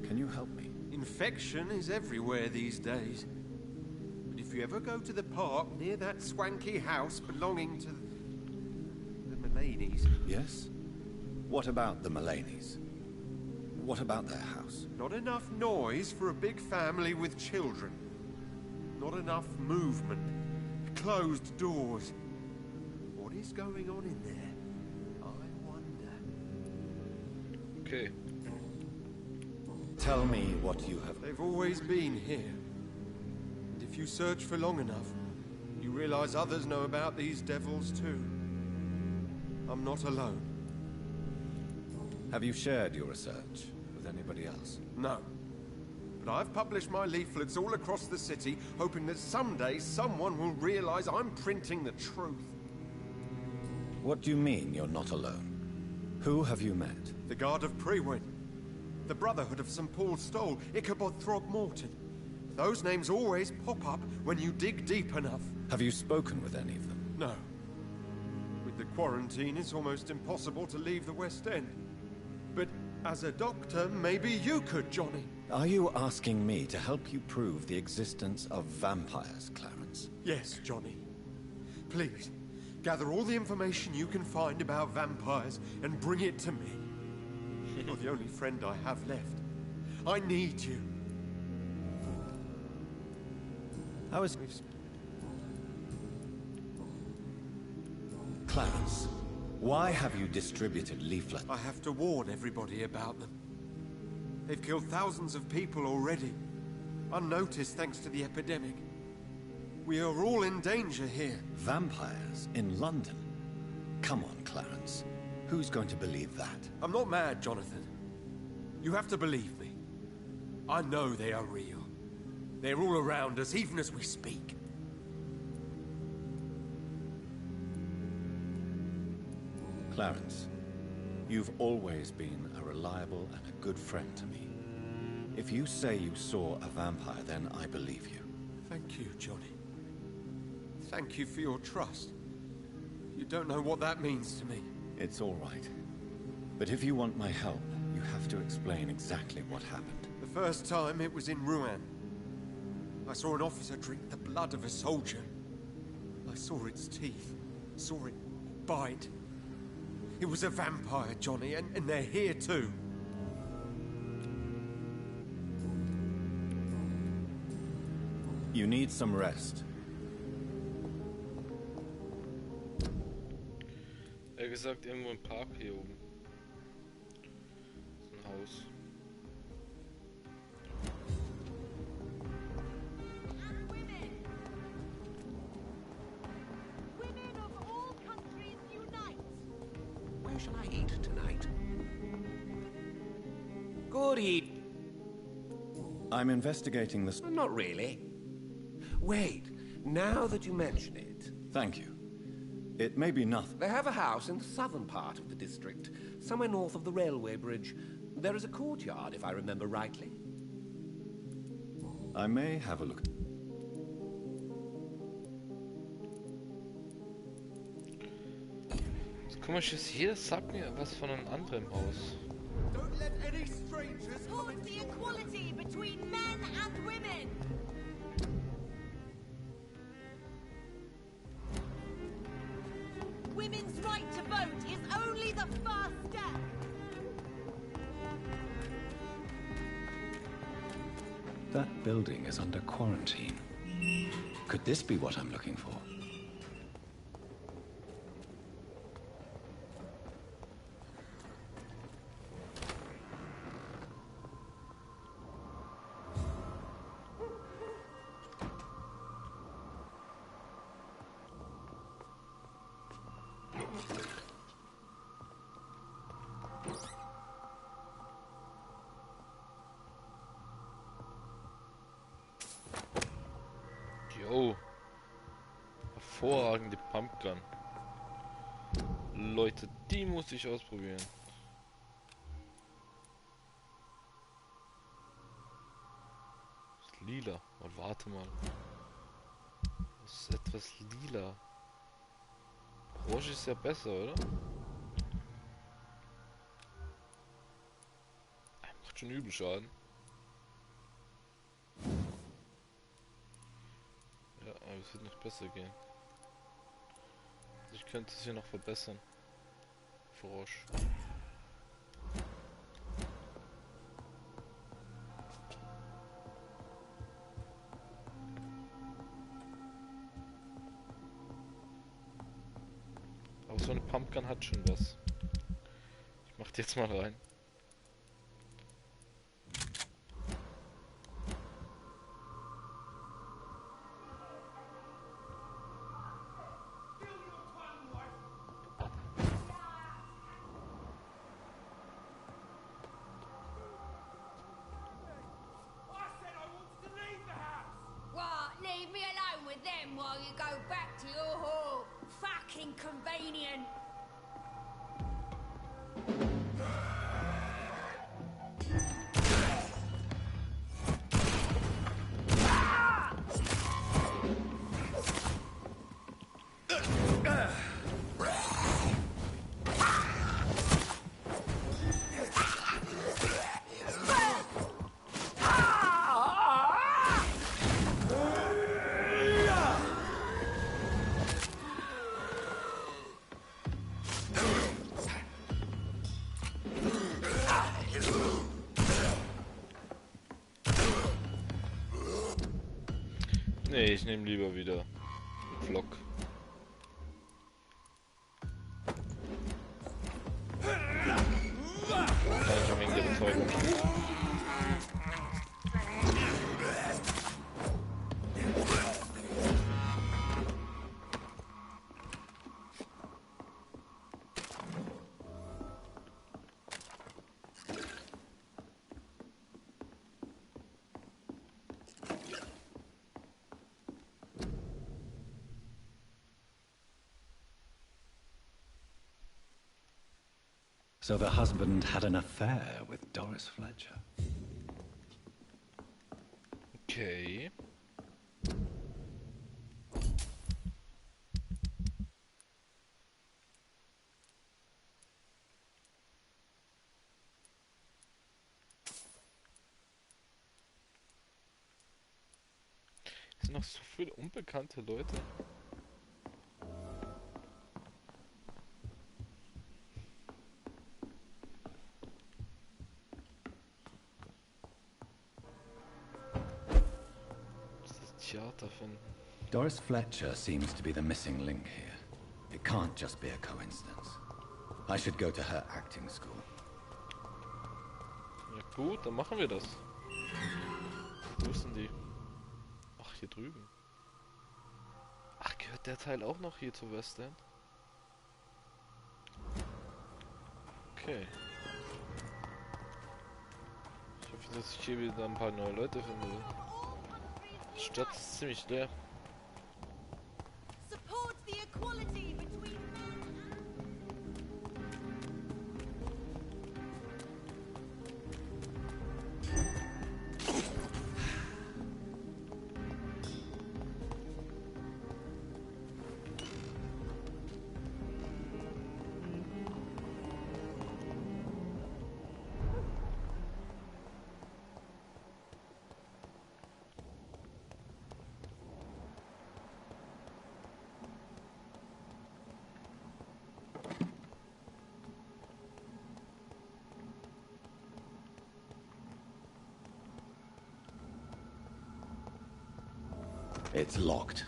Can you help me? Infection is everywhere these days. But if you ever go to the park near that swanky house belonging to the Mullaneys... Yes? What about the Mullaneys? What about their house? Not enough noise for a big family with children. Not enough movement. Closed doors. What is going on in there? I wonder. Okay. Tell me what you have... They've always been here. And if you search for long enough, you realize others know about these devils too. I'm not alone. Have you shared your research with anybody else? No. But I've published my leaflets all across the city, hoping that someday someone will realize I'm printing the truth. What do you mean you're not alone? Who have you met? The Guard of Prewin. The Brotherhood of St. Paul Stole. Ichabod Throgmorton. Those names always pop up when you dig deep enough. Have you spoken with any of them? No. With the quarantine, it's almost impossible to leave the West End. But as a doctor, maybe you could, Johnny. Are you asking me to help you prove the existence of vampires, Clarence? Yes, Johnny. Please, gather all the information you can find about vampires and bring it to me. You're the only friend I have left. I need you. How is... Clarence, why have you distributed leaflets? I have to warn everybody about them. They've killed thousands of people already, unnoticed thanks to the epidemic. We are all in danger here. Vampires in London? Come on, Clarence. Who's going to believe that? I'm not mad, Jonathan. You have to believe me. I know they are real. They're all around us, even as we speak. Clarence, you've always been a reliable and a good friend to me. If you say you saw a vampire, then I believe you. Thank you, Johnny. Thank you for your trust. You don't know what that means to me. It's all right. But if you want my help, you have to explain exactly what happened. The first time it was in Rouen. I saw an officer drink the blood of a soldier. I saw its teeth, saw it bite. It was a vampire, Johnny, and they're here too. You need some rest. Er gesagt, irgendwo im Park hier oben. Ist ein Haus. Where shall I eat tonight? Good evening. I'm investigating this. Not really. Wait, now that you mention it. Thank you. It may be nothing. They have a house in the southern part of the district, somewhere north of the railway bridge. There is a courtyard, if I remember rightly. I may have a look. Komisches hier, sagt mir was von einem anderen Haus. Don't let any strangers Support the equality between men and women. Women's right to vote is only the first step. That building is under quarantine. Could this be what I'm looking for? Jo. Hervorragende Pumpgun. Leute, die muss ich ausprobieren. Das ist lila. Oh, warte mal. Das ist etwas lila. Orange ist ja besser, oder? Macht schon übel Schaden. Ja, aber es wird noch besser gehen. Ich könnte es hier noch verbessern. Frosch. Aber so eine Pumpgun hat schon was. Ich mach die jetzt mal rein. What? Leave me alone with them while you go back to your hall. Fucking convenient. Nee, ich nehme lieber wieder Vlog. Einfach wegen der Betäubung. So the husband had an affair with Doris Fletcher. Okay. Es sind noch so viele unbekannte Leute. Theater finden. Doris Fletcher seems to be the missing link here. It can't just be a coincidence. I should go to her acting school. Ja gut, dann machen wir das. Wo sind die? Ach, hier drüben. Ach, gehört der Teil auch noch hier zu West End? Okay. Ich hoffe, dass ich hier wieder ein paar neue Leute finde. Die Stadt ist ziemlich leer. Support the equality between It's locked.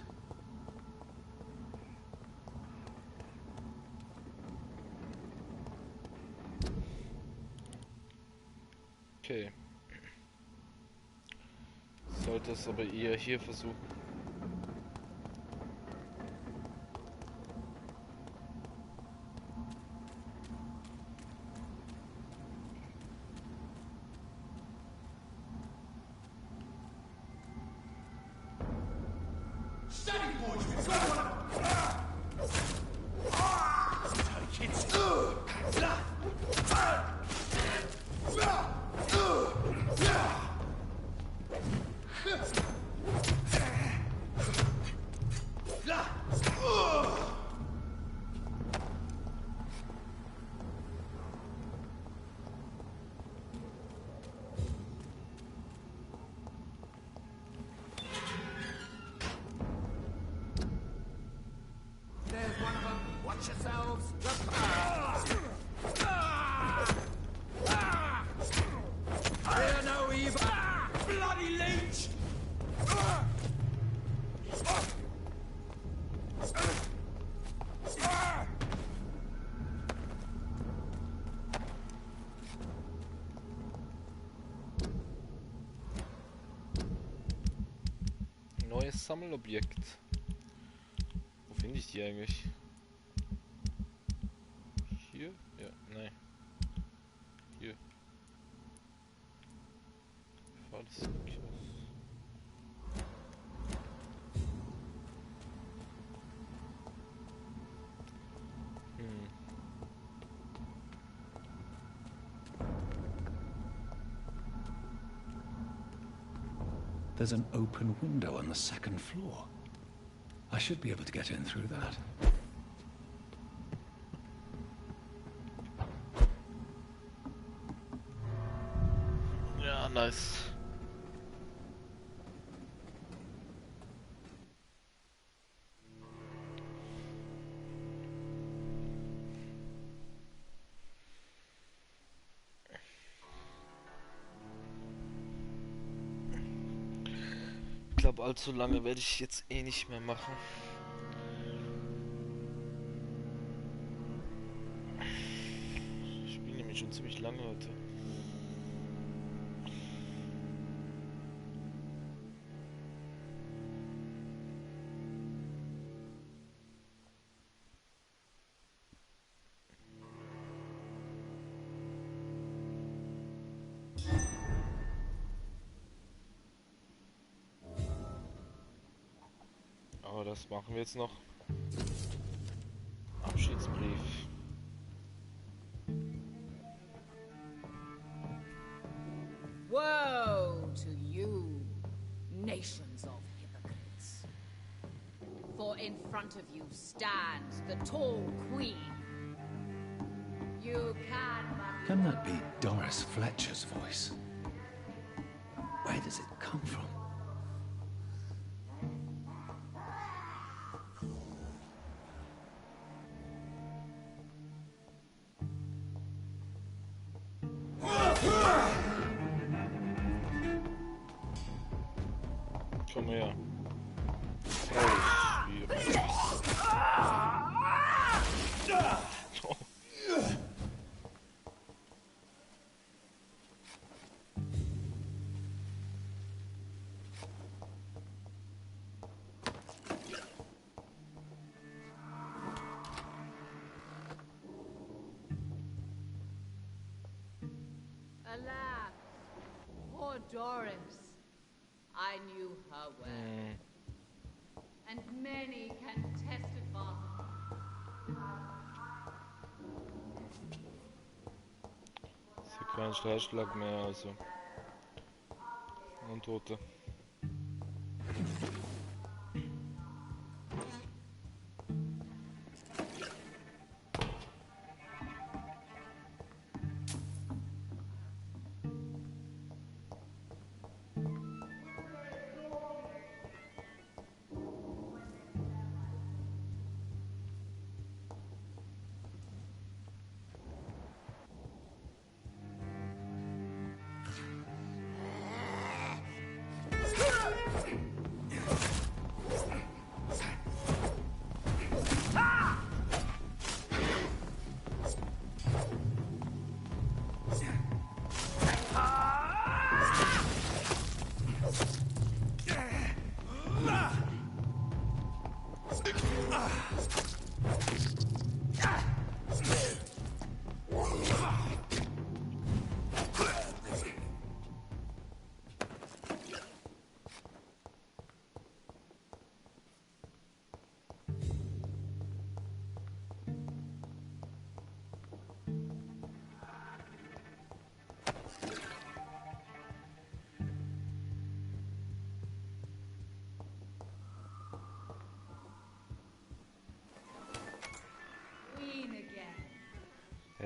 Okay. Sollte es aber eher hier versuchen. Neues Sammelobjekt. Wo finde ich die eigentlich? Hier? Ja, nein. Hier. War das wirklich was? There's an open window on the second floor. I should be able to get in through that. Ja, nice. Ich glaube, allzu lange werde ich jetzt eh nicht mehr machen. Ich spiele nämlich schon ziemlich lange heute. Aber das machen wir jetzt noch. Abschiedsbrief. Woe to you, nations of hypocrites. For in front of you stands the tall queen. You Can that be Doris Fletcher's voice? Where does it come from? Komm her. Oh. Alas, poor Doris. I knew her well. And many can testify. Das ist kein Streitschlag mehr, also. Und Tote.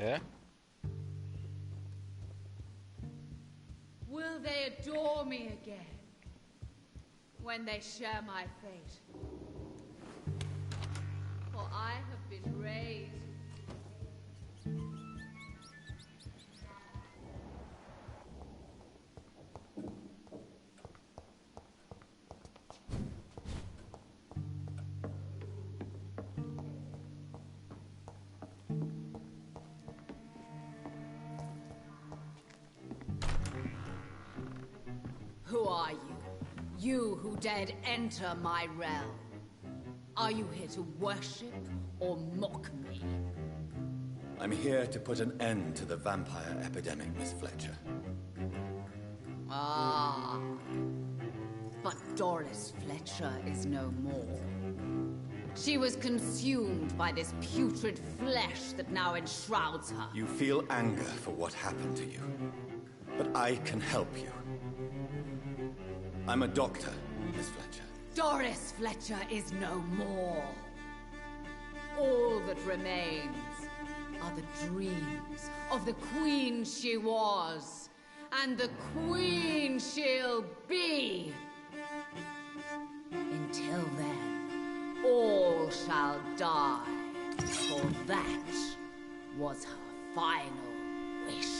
Hä? Will they adore me again when they share my fate? For I have been raised. Who are you? You who dared enter my realm. Are you here to worship or mock me? I'm here to put an end to the vampire epidemic, Miss Fletcher. Ah. But Doris Fletcher is no more. She was consumed by this putrid flesh that now enshrouds her. You feel anger for what happened to you. But I can help you. I'm a doctor, Miss Fletcher. Doris Fletcher is no more. All that remains are the dreams of the queen she was, and the queen she'll be. Until then, all shall die, for that was her final wish.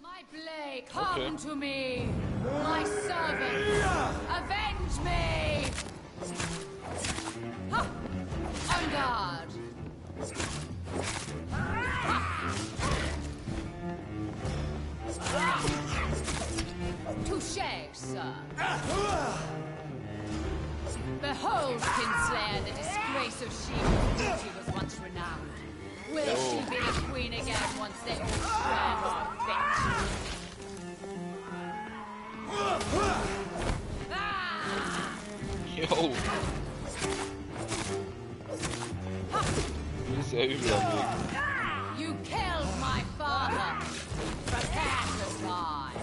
My blade, come to me! My servant, avenge me! Ha! On guard! Touché, sir. Behold, Kinslayer, the disgrace of she whose beauty was once renowned. Will she be the queen again once they all share her fate? Yo! Ist ja übel am Weg. You killed my father. Prepare to die.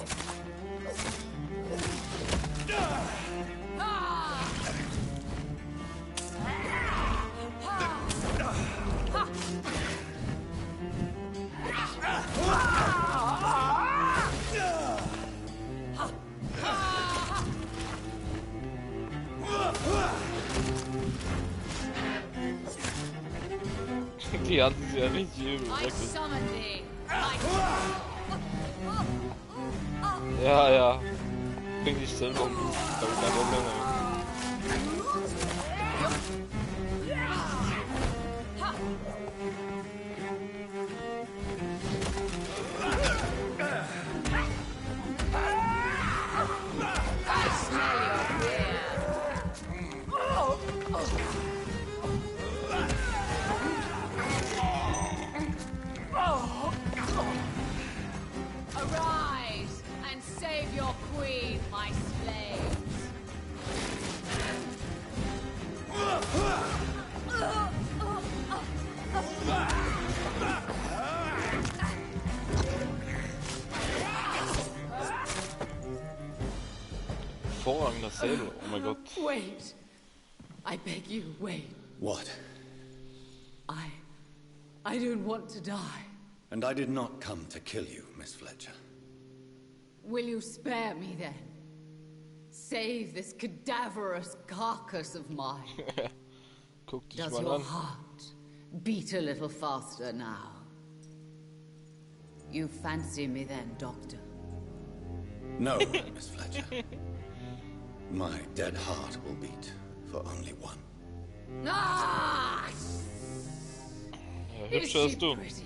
Die hatten sie ja richtig übel. I summoned thee. Ja, ja. Bring dich selber um. Aber keine Menge. Arise and save your queen, my slaves. Hervorragender Sable, oh mein Gott. Wait. I beg you, wait. What? I don't want to die. And I did not come to kill you, Miss Fletcher. Will you spare me then? Save this cadaverous carcass of mine. Guck dich Does mal your an. heart beat a little faster now? You fancy me then, Doctor? No, Miss Fletcher. My dead heart will beat for only one. Ah! Ja, Is hübscher she als du. pretty?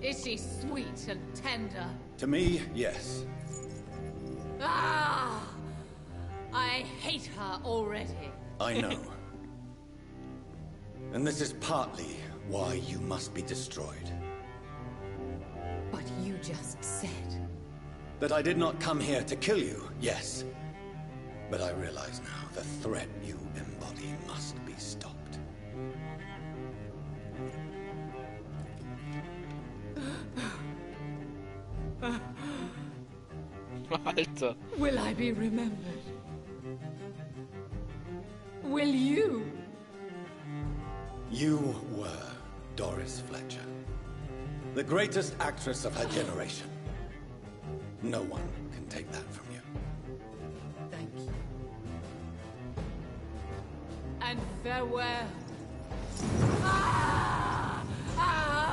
Is she sweet and tender? To me, yes. Ah! I hate her already. I know. And this is partly why you must be destroyed. But you just said... That I did not come here to kill you, yes. But I realize now the threat you embody must be stopped. Alter. Will I be remembered? Will you? You were Doris Fletcher. The greatest actress of her generation. No one can take that from you. Thank you. And farewell. Ah! Ah!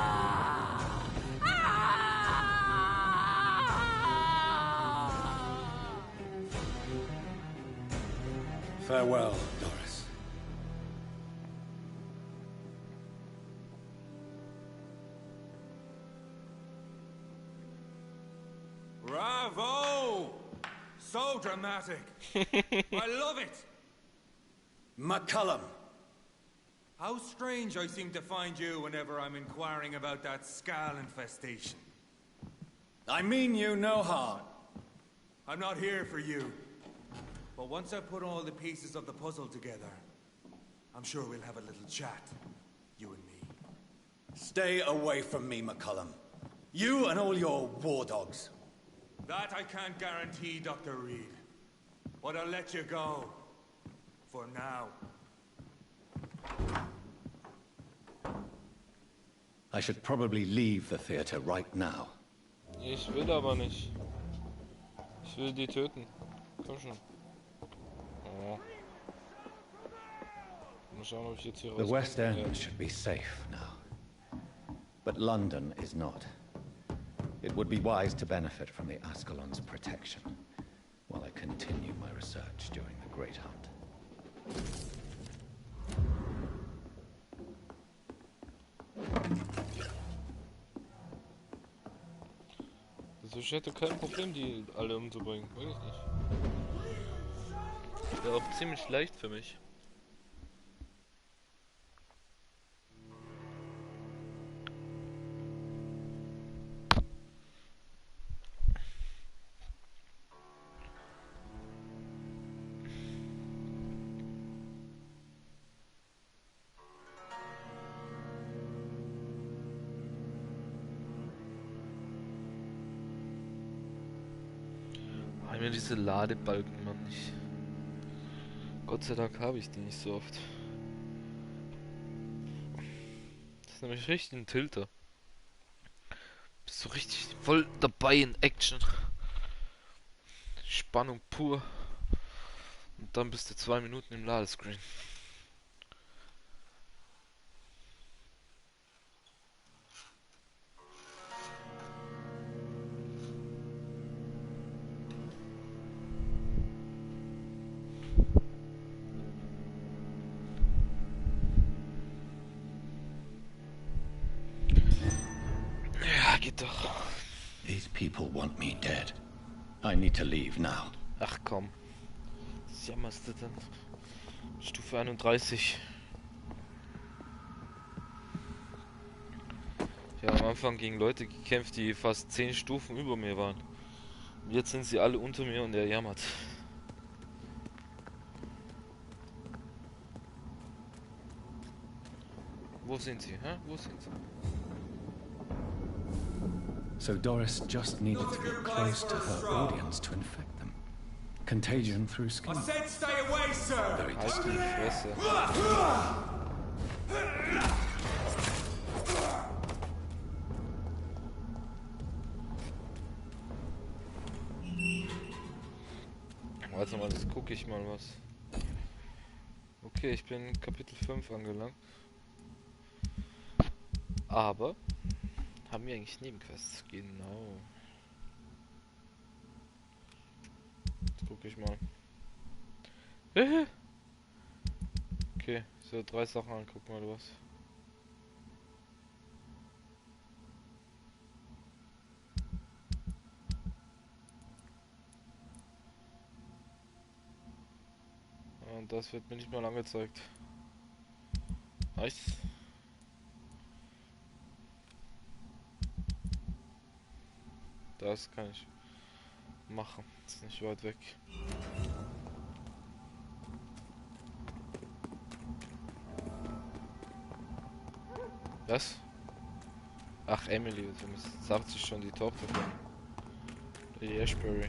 Ah! Farewell, Doris. Bravo! So dramatic. I love it. McCullum. How strange I seem to find you whenever I'm inquiring about that Skal infestation. I mean you no harm. I'm not here for you. But once I put all the pieces of the puzzle together, I'm sure we'll have a little chat, you and me. Stay away from me, McCullum. You and all your war dogs. That I can't guarantee, Dr. Reed. But I'll let you go. For now. I should probably leave the theater right now. Ich will aber nicht. Ich will die töten. Komm schon. Oh. Mal schauen, ob ich jetzt hier The West End rauskomme. should be safe now. But London is not. It would be wise to benefit from the Ascalon's protection while I continue my research during the Great Hunt. Also ich hätte kein Problem, die alle umzubringen. Wirklich nicht. Wäre auch ziemlich leicht für mich. Mir diese Ladebalken, Mann, nicht. Gott sei Dank habe ich die nicht so oft. Das ist nämlich richtig ein Tilter. Bist so richtig voll dabei in Action. Spannung pur. Und dann bist du 2 Minuten im Ladescreen. These people want me dead. I need to leave now. Ach komm. Was jammerst du denn? Stufe 31. Ich habe am Anfang gegen Leute gekämpft, die fast 10 Stufen über mir waren. Und jetzt sind sie alle unter mir und er jammert. Wo sind sie? Hä? Wo sind sie? So Doris just needed to get close to her audience to infect them. Contagion through skin. I said stay away, sir! Very Halt die Fresse. Warte mal, das gucke ich mal was. Okay, ich bin Kapitel 5 angelangt. Aber haben wir eigentlich Nebenquests? Genau. Jetzt gucke ich mal. Okay, so 3 Sachen angucken oder was? Und das wird mir nicht mal angezeigt. Nice. Das kann ich machen. Ist nicht weit weg. Was? Ach, Emily, so sagt sich schon die Tochter von Lady Ashbury.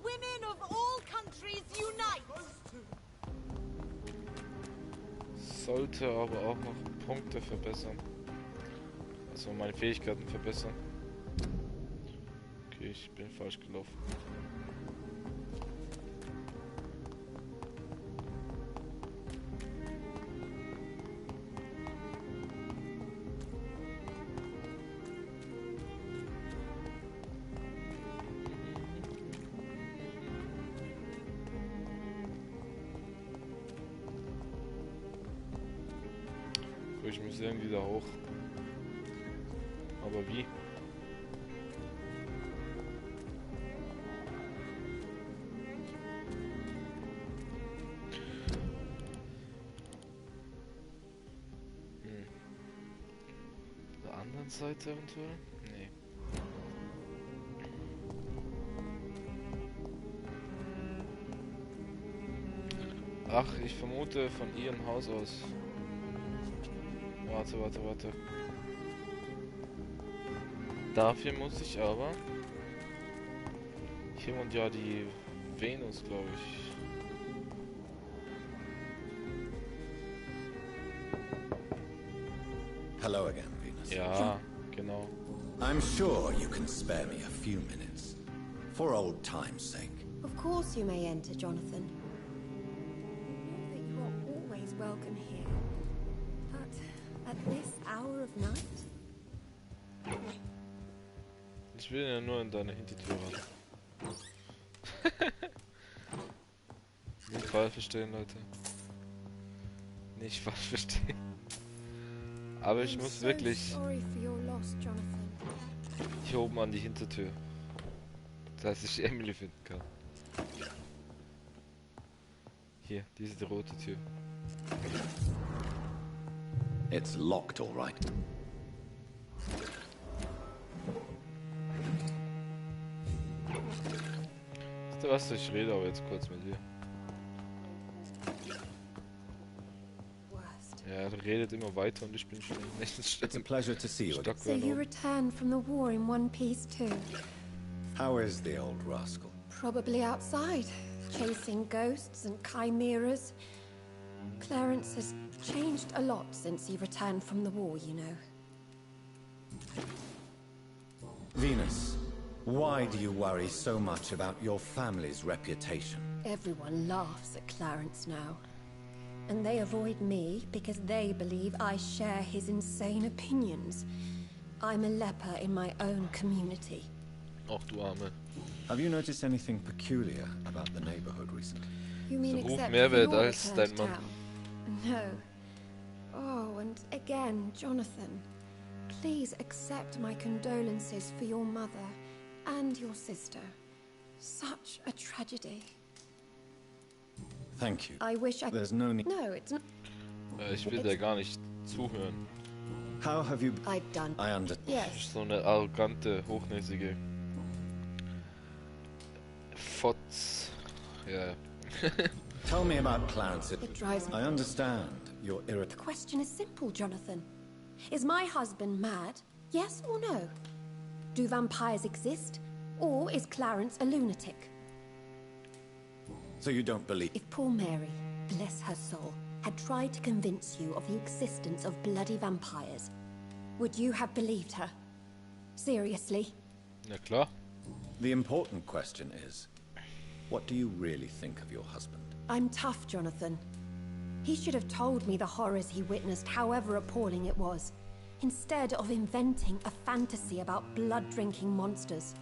Women of all countries unite! Sollte aber auch noch Punkte verbessern. Also meine Fähigkeiten verbessern. Okay, ich bin falsch gelaufen. Ich muss irgendwie da hoch. Aber wie? Der anderen Seite eventuell? Nee. Ach, ich vermute von ihrem Haus aus. Warte. Dafür muss ich aber... Hier wohnt ja die Venus, glaube ich. Hello again, Venus. Ja, genau. I'm sure you can spare me a few minutes. For old time's sake. Of course you may enter, Jonathan. You know that you are always welcome here. But at this hour of night? Ich will ja nur in deine Hintertür ran. Nicht falsch verstehen, Leute. Nicht falsch verstehen. Aber ich muss wirklich hier oben an die Hintertür. Dass ich Emily finden kann. Hier, diese rote Tür. It's locked, all right. Weißt du was, ich rede aber jetzt kurz mit dir. Ja, er redet immer weiter und ich bin schon im nächsten Stock. It's a pleasure to see you. So you returned from the war in one piece too? How is the old rascal? Probably outside, chasing ghosts and chimeras. Clarence has changed a lot since he returned from the war, you know. Venus, why do you worry so much about your family's reputation? Everyone laughs at Clarence now. And they avoid me because they believe I share his insane opinions. I'm a leper in my own community. Och, du Arme. Have you noticed anything peculiar about the neighborhood recently? You mean So Ruf except mehr for wert your als return dein to Mann. town? No. Oh, and again, Jonathan. Please accept my condolences for your mother and your sister. Such a tragedy. Thank you. I wish I... There's no need... No, it's not... Ich will dir gar nicht zuhören. How have you... I've done... I understand. Yes. So eine arrogante, hochnäsige... Fotz... Ja. Tell me about Clarence. It drives me... I understand you're The irritable. question is simple, Jonathan. Is my husband mad? Yes or no? Do vampires exist? Or is Clarence a lunatic? So you don't believe... If poor Mary, bless her soul, had tried to convince you of the existence of bloody vampires, would you have believed her? Seriously? Na klar. The important question is, what do you really think of your husband? I'm tough, Jonathan. He should have told me the horrors he witnessed, however appalling it was, instead of inventing a fantasy about blood-drinking monsters.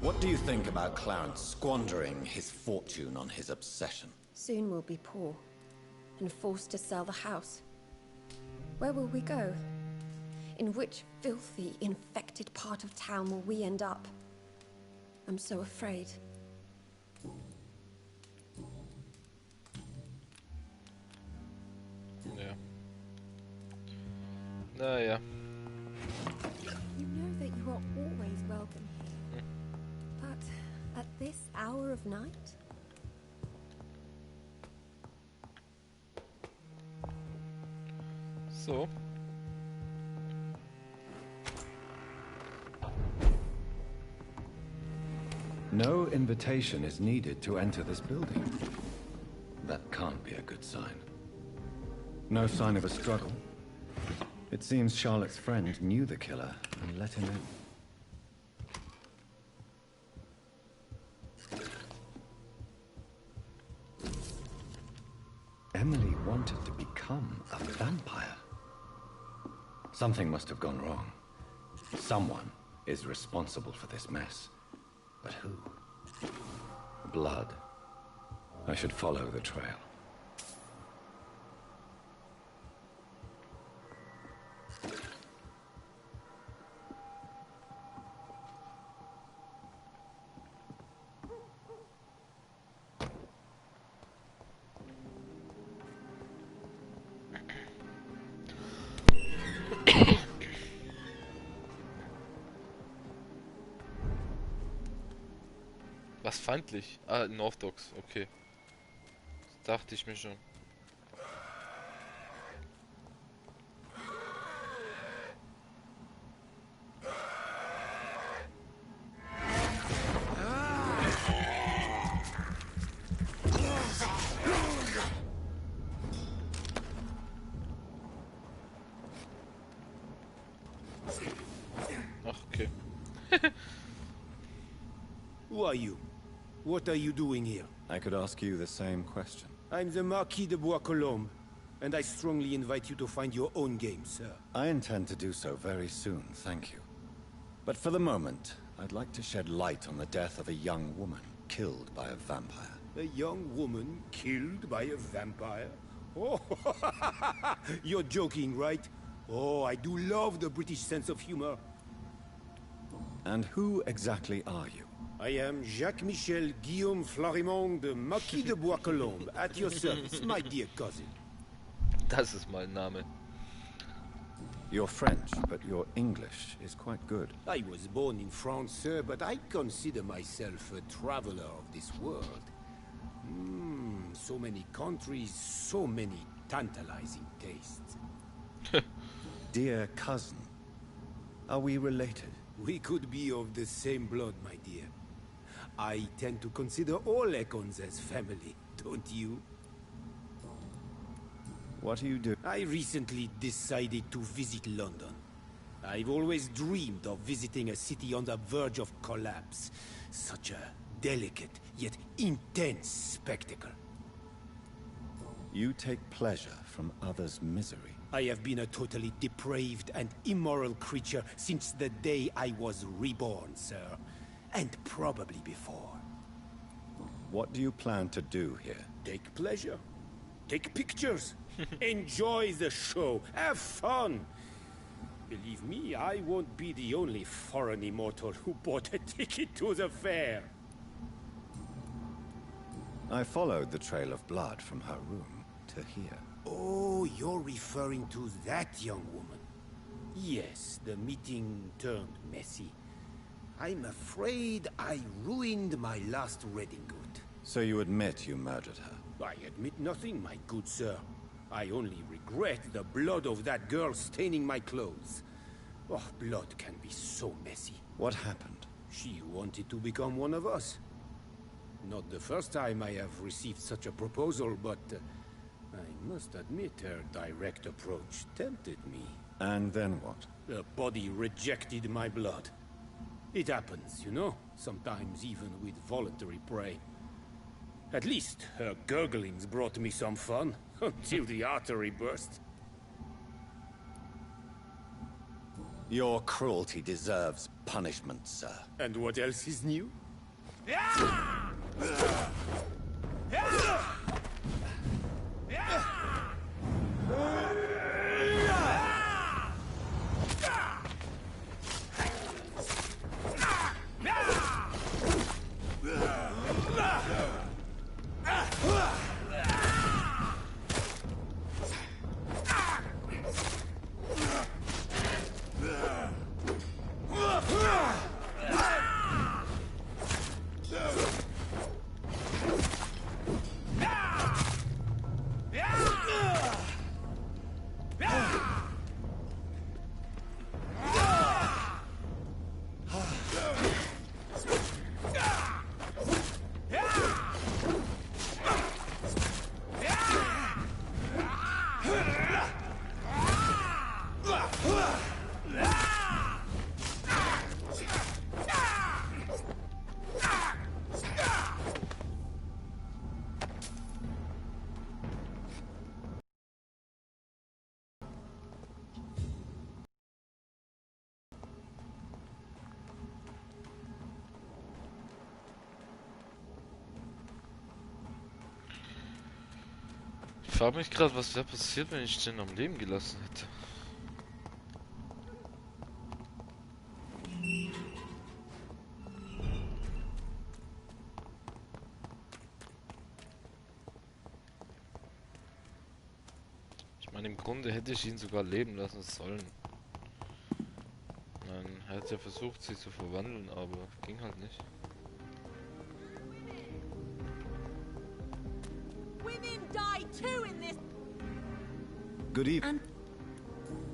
What do you think about Clarence squandering his fortune on his obsession? Soon we'll be poor, and forced to sell the house. Where will we go? In which filthy, infected part of town will we end up? I'm so afraid. Ja. Naja. You know that you are always welcome here. But at this hour of night? So. No invitation is needed to enter this building. That can't be a good sign. No sign of a struggle. It seems Charlotte's friend knew the killer and let him in. Emily wanted to become a vampire. Something must have gone wrong. Someone is responsible for this mess. But who? Blood. I should follow the trail. Was feindlich? Ah, North Docks, okay. Das dachte ich mir schon. Ach, okay. Who are you? What are you doing here? I could ask you the same question. I'm the Marquis de Bois-Colombes, and I strongly invite you to find your own game, sir. I intend to do so very soon, thank you. But for the moment, I'd like to shed light on the death of a young woman killed by a vampire. A young woman killed by a vampire? Oh, you're joking, right? Oh, I do love the British sense of humor. And who exactly are you? I am Jacques-Michel Guillaume Florimond de Marquis de Bois-Colombes, at your service, my dear cousin. Das ist mein Name. You're French, but your English is quite good. I was born in France, sir, but I consider myself a traveler of this world. So many countries, so many tantalizing tastes. Dear cousin, are we related? We could be of the same blood, my dear. I tend to consider all Econs as family, don't you? What do you do? I recently decided to visit London. I've always dreamed of visiting a city on the verge of collapse. Such a delicate, yet intense spectacle. You take pleasure from others' misery. I have been a totally depraved and immoral creature since the day I was reborn, sir. And probably before. What do you plan to do here? Take pleasure. Take pictures. Enjoy the show. Have fun. Believe me, I won't be the only foreign immortal who bought a ticket to the fair. I followed the trail of blood from her room to here. Oh, you're referring to that young woman. Yes, the meeting turned messy. I'm afraid I ruined my last wedding good. So you admit you murdered her? I admit nothing, my good sir. I only regret the blood of that girl staining my clothes. Oh, blood can be so messy. What happened? She wanted to become one of us. Not the first time I have received such a proposal, but I must admit her direct approach tempted me. And then what? The body rejected my blood. It happens, you know, sometimes even with voluntary prey. At least her gurglings brought me some fun, until the artery burst. Your cruelty deserves punishment, sir. And what else is new? frage mich gerade, was wäre passiert, wenn ich den am Leben gelassen hätte. Ich meine, im Grunde hätte ich ihn sogar leben lassen sollen. Er hat ja versucht, sie zu verwandeln, aber ging halt nicht. Good evening.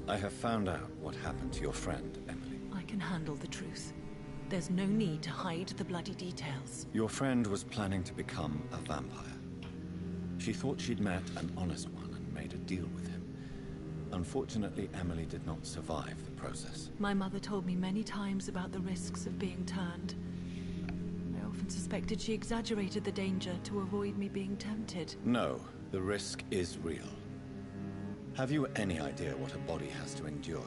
I have found out what happened to your friend, Emily. I can handle the truth. There's no need to hide the bloody details. Your friend was planning to become a vampire. She thought she'd met an honest one and made a deal with him. Unfortunately, Emily did not survive the process. My mother told me many times about the risks of being turned. I often suspected she exaggerated the danger to avoid me being tempted. No, the risk is real. Have you any idea what a body has to endure?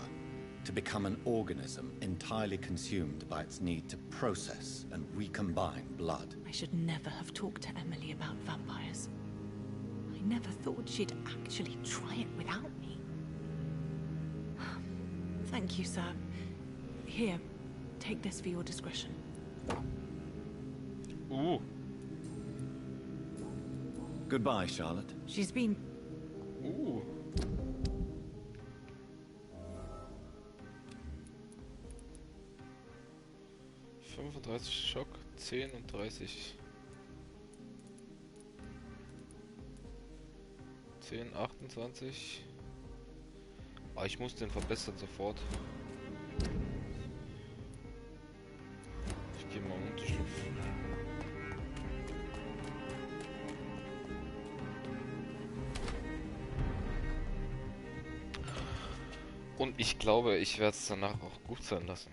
To become an organism entirely consumed by its need to process and recombine blood? I should never have talked to Emily about vampires. I never thought she'd actually try it without me. Thank you, sir. Here, take this for your discretion. Ooh. Goodbye, Charlotte. She's been... Ooh. Schock, 10 und 30. 10, 28. Ah, ich muss den verbessern sofort. Ich gehe mal Unterschlupf. Und ich glaube, ich werde es danach auch gut sein lassen.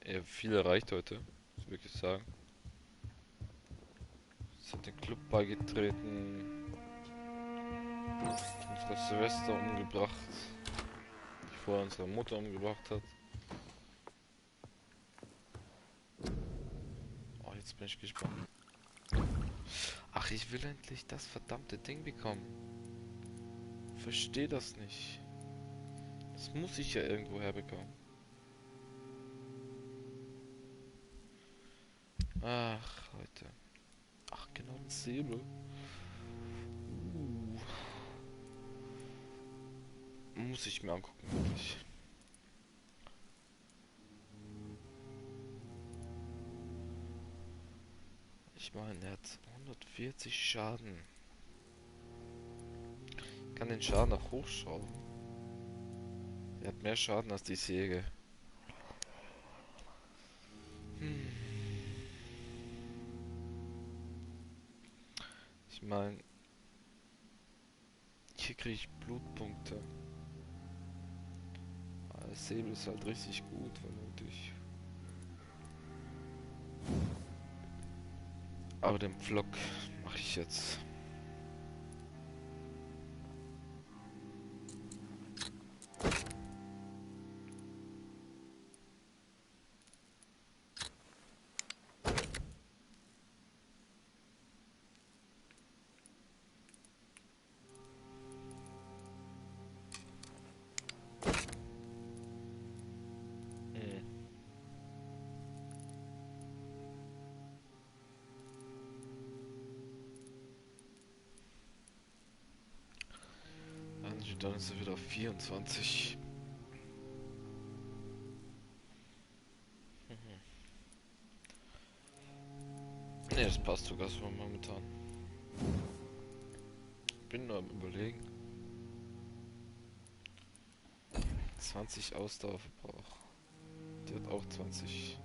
Ja, viel erreicht heute, muss ich wirklich sagen. Sind dem Club beigetreten. Unsere Schwester umgebracht, die vorher unsere Mutter umgebracht hat. Oh, jetzt bin ich gespannt. Ach, ich will endlich das verdammte Ding bekommen. Verstehe das nicht. Das muss ich ja irgendwo herbekommen. Ach, Leute. Ach, genau, ein Säbel. Muss ich mir angucken, wirklich. Ich meine, er hat 140 Schaden. Ich kann den Schaden auch hochschrauben. Er hat mehr Schaden als die Säge. Ich meine, hier kriege ich Blutpunkte. Das Säbel ist halt richtig gut, vermutlich. Aber den Pflock mache ich jetzt. Dann ist er wieder auf 24. Ne, das passt sogar so momentan. Bin nur am Überlegen. 20 Ausdauerverbrauch. Der hat auch 20.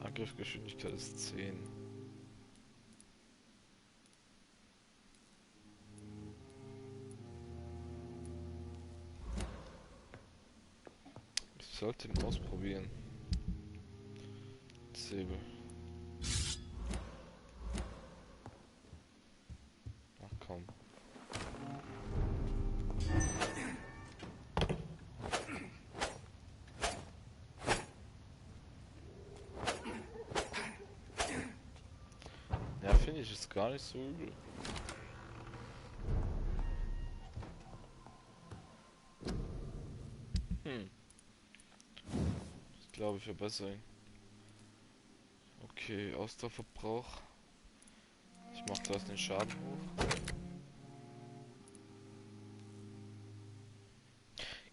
Angriffsgeschwindigkeit ist 10. Ich sollte ihn ausprobieren. Säbel. Ach komm. finde ich jetzt gar nicht so übel. Ich glaube, ich verbessere ihn. Okay, Ausdauerverbrauch. Ich mache zuerst den Schaden hoch.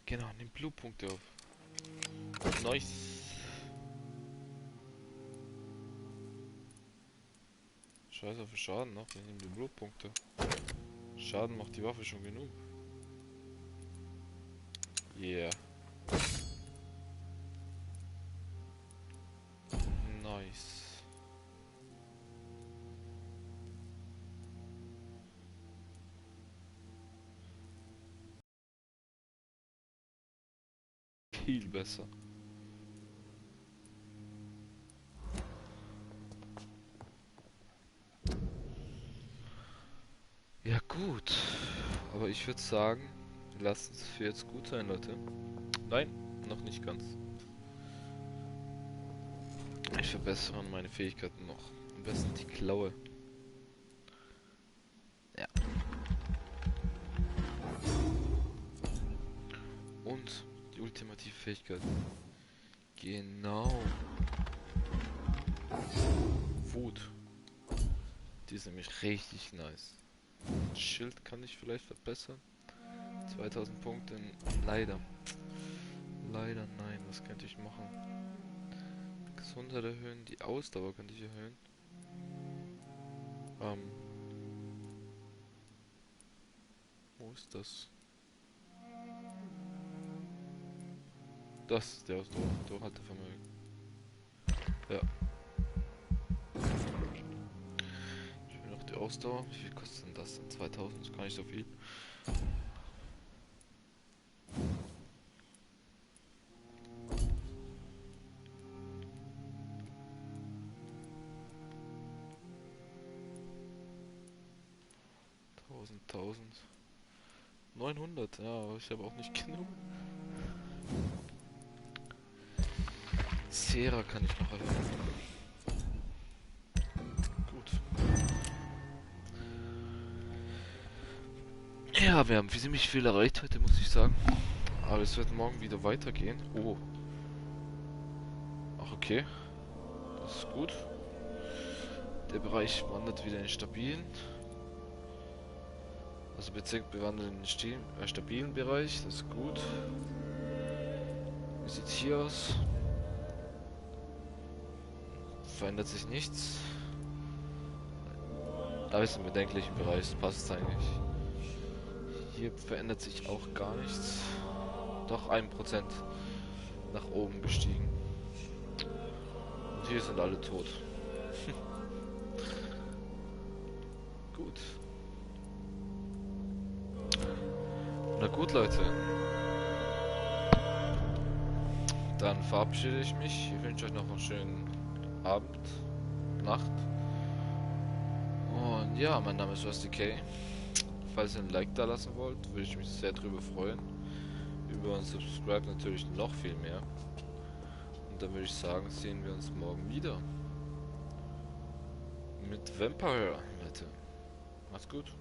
Genau, nimm Blutpunkte auf. Nice. Scheiß auf den Schaden noch, ich nehme die Blutpunkte. Schaden macht die Waffe schon genug. Yeah. Nice. Viel besser. Ja gut, aber ich würde sagen, lasst es für jetzt gut sein, Leute. Nein, noch nicht ganz. Ich verbessere meine Fähigkeiten noch. Am besten die Klaue. Ja. Und die ultimative Fähigkeit. Genau. Wut. Die ist nämlich richtig nice. Schild kann ich vielleicht verbessern. 2000 Punkte. Leider. Leider nein. Was könnte ich machen? Gesundheit erhöhen. Die Ausdauer könnte ich erhöhen. Wo ist das? Das ist der Ausdauer. Durchhaltevermögen. Ja. Ich will noch die Ausdauer. Wie viel kostet denn das? 2000, das ist gar nicht so viel. Tausend. 900, ja, aber ich habe auch nicht genug. Sera kann ich noch erhöhen. Gut. Ja, wir haben ziemlich viel erreicht heute, muss ich sagen. Aber es wird morgen wieder weitergehen. Oh. Ach, okay. Das ist gut. Der Bereich wandert wieder in den stabilen. Also Bezirk bewandert in den stabilen Bereich. Das ist gut. Wie sieht's hier aus? Verändert sich nichts. Da ist im bedenklichen Bereich, das passt eigentlich. Hier verändert sich auch gar nichts. Doch 1% nach oben gestiegen. Und hier sind alle tot. Gut. Na gut, Leute. Dann verabschiede ich mich. Ich wünsche euch noch einen schönen Abend, Nacht. Und ja, mein Name ist RustyKay. Falls ihr ein Like da lassen wollt, würde ich mich sehr drüber freuen. Über ein Subscribe natürlich noch viel mehr. Und dann würde ich sagen, sehen wir uns morgen wieder. Mit Vampyr, Leute. Macht's gut.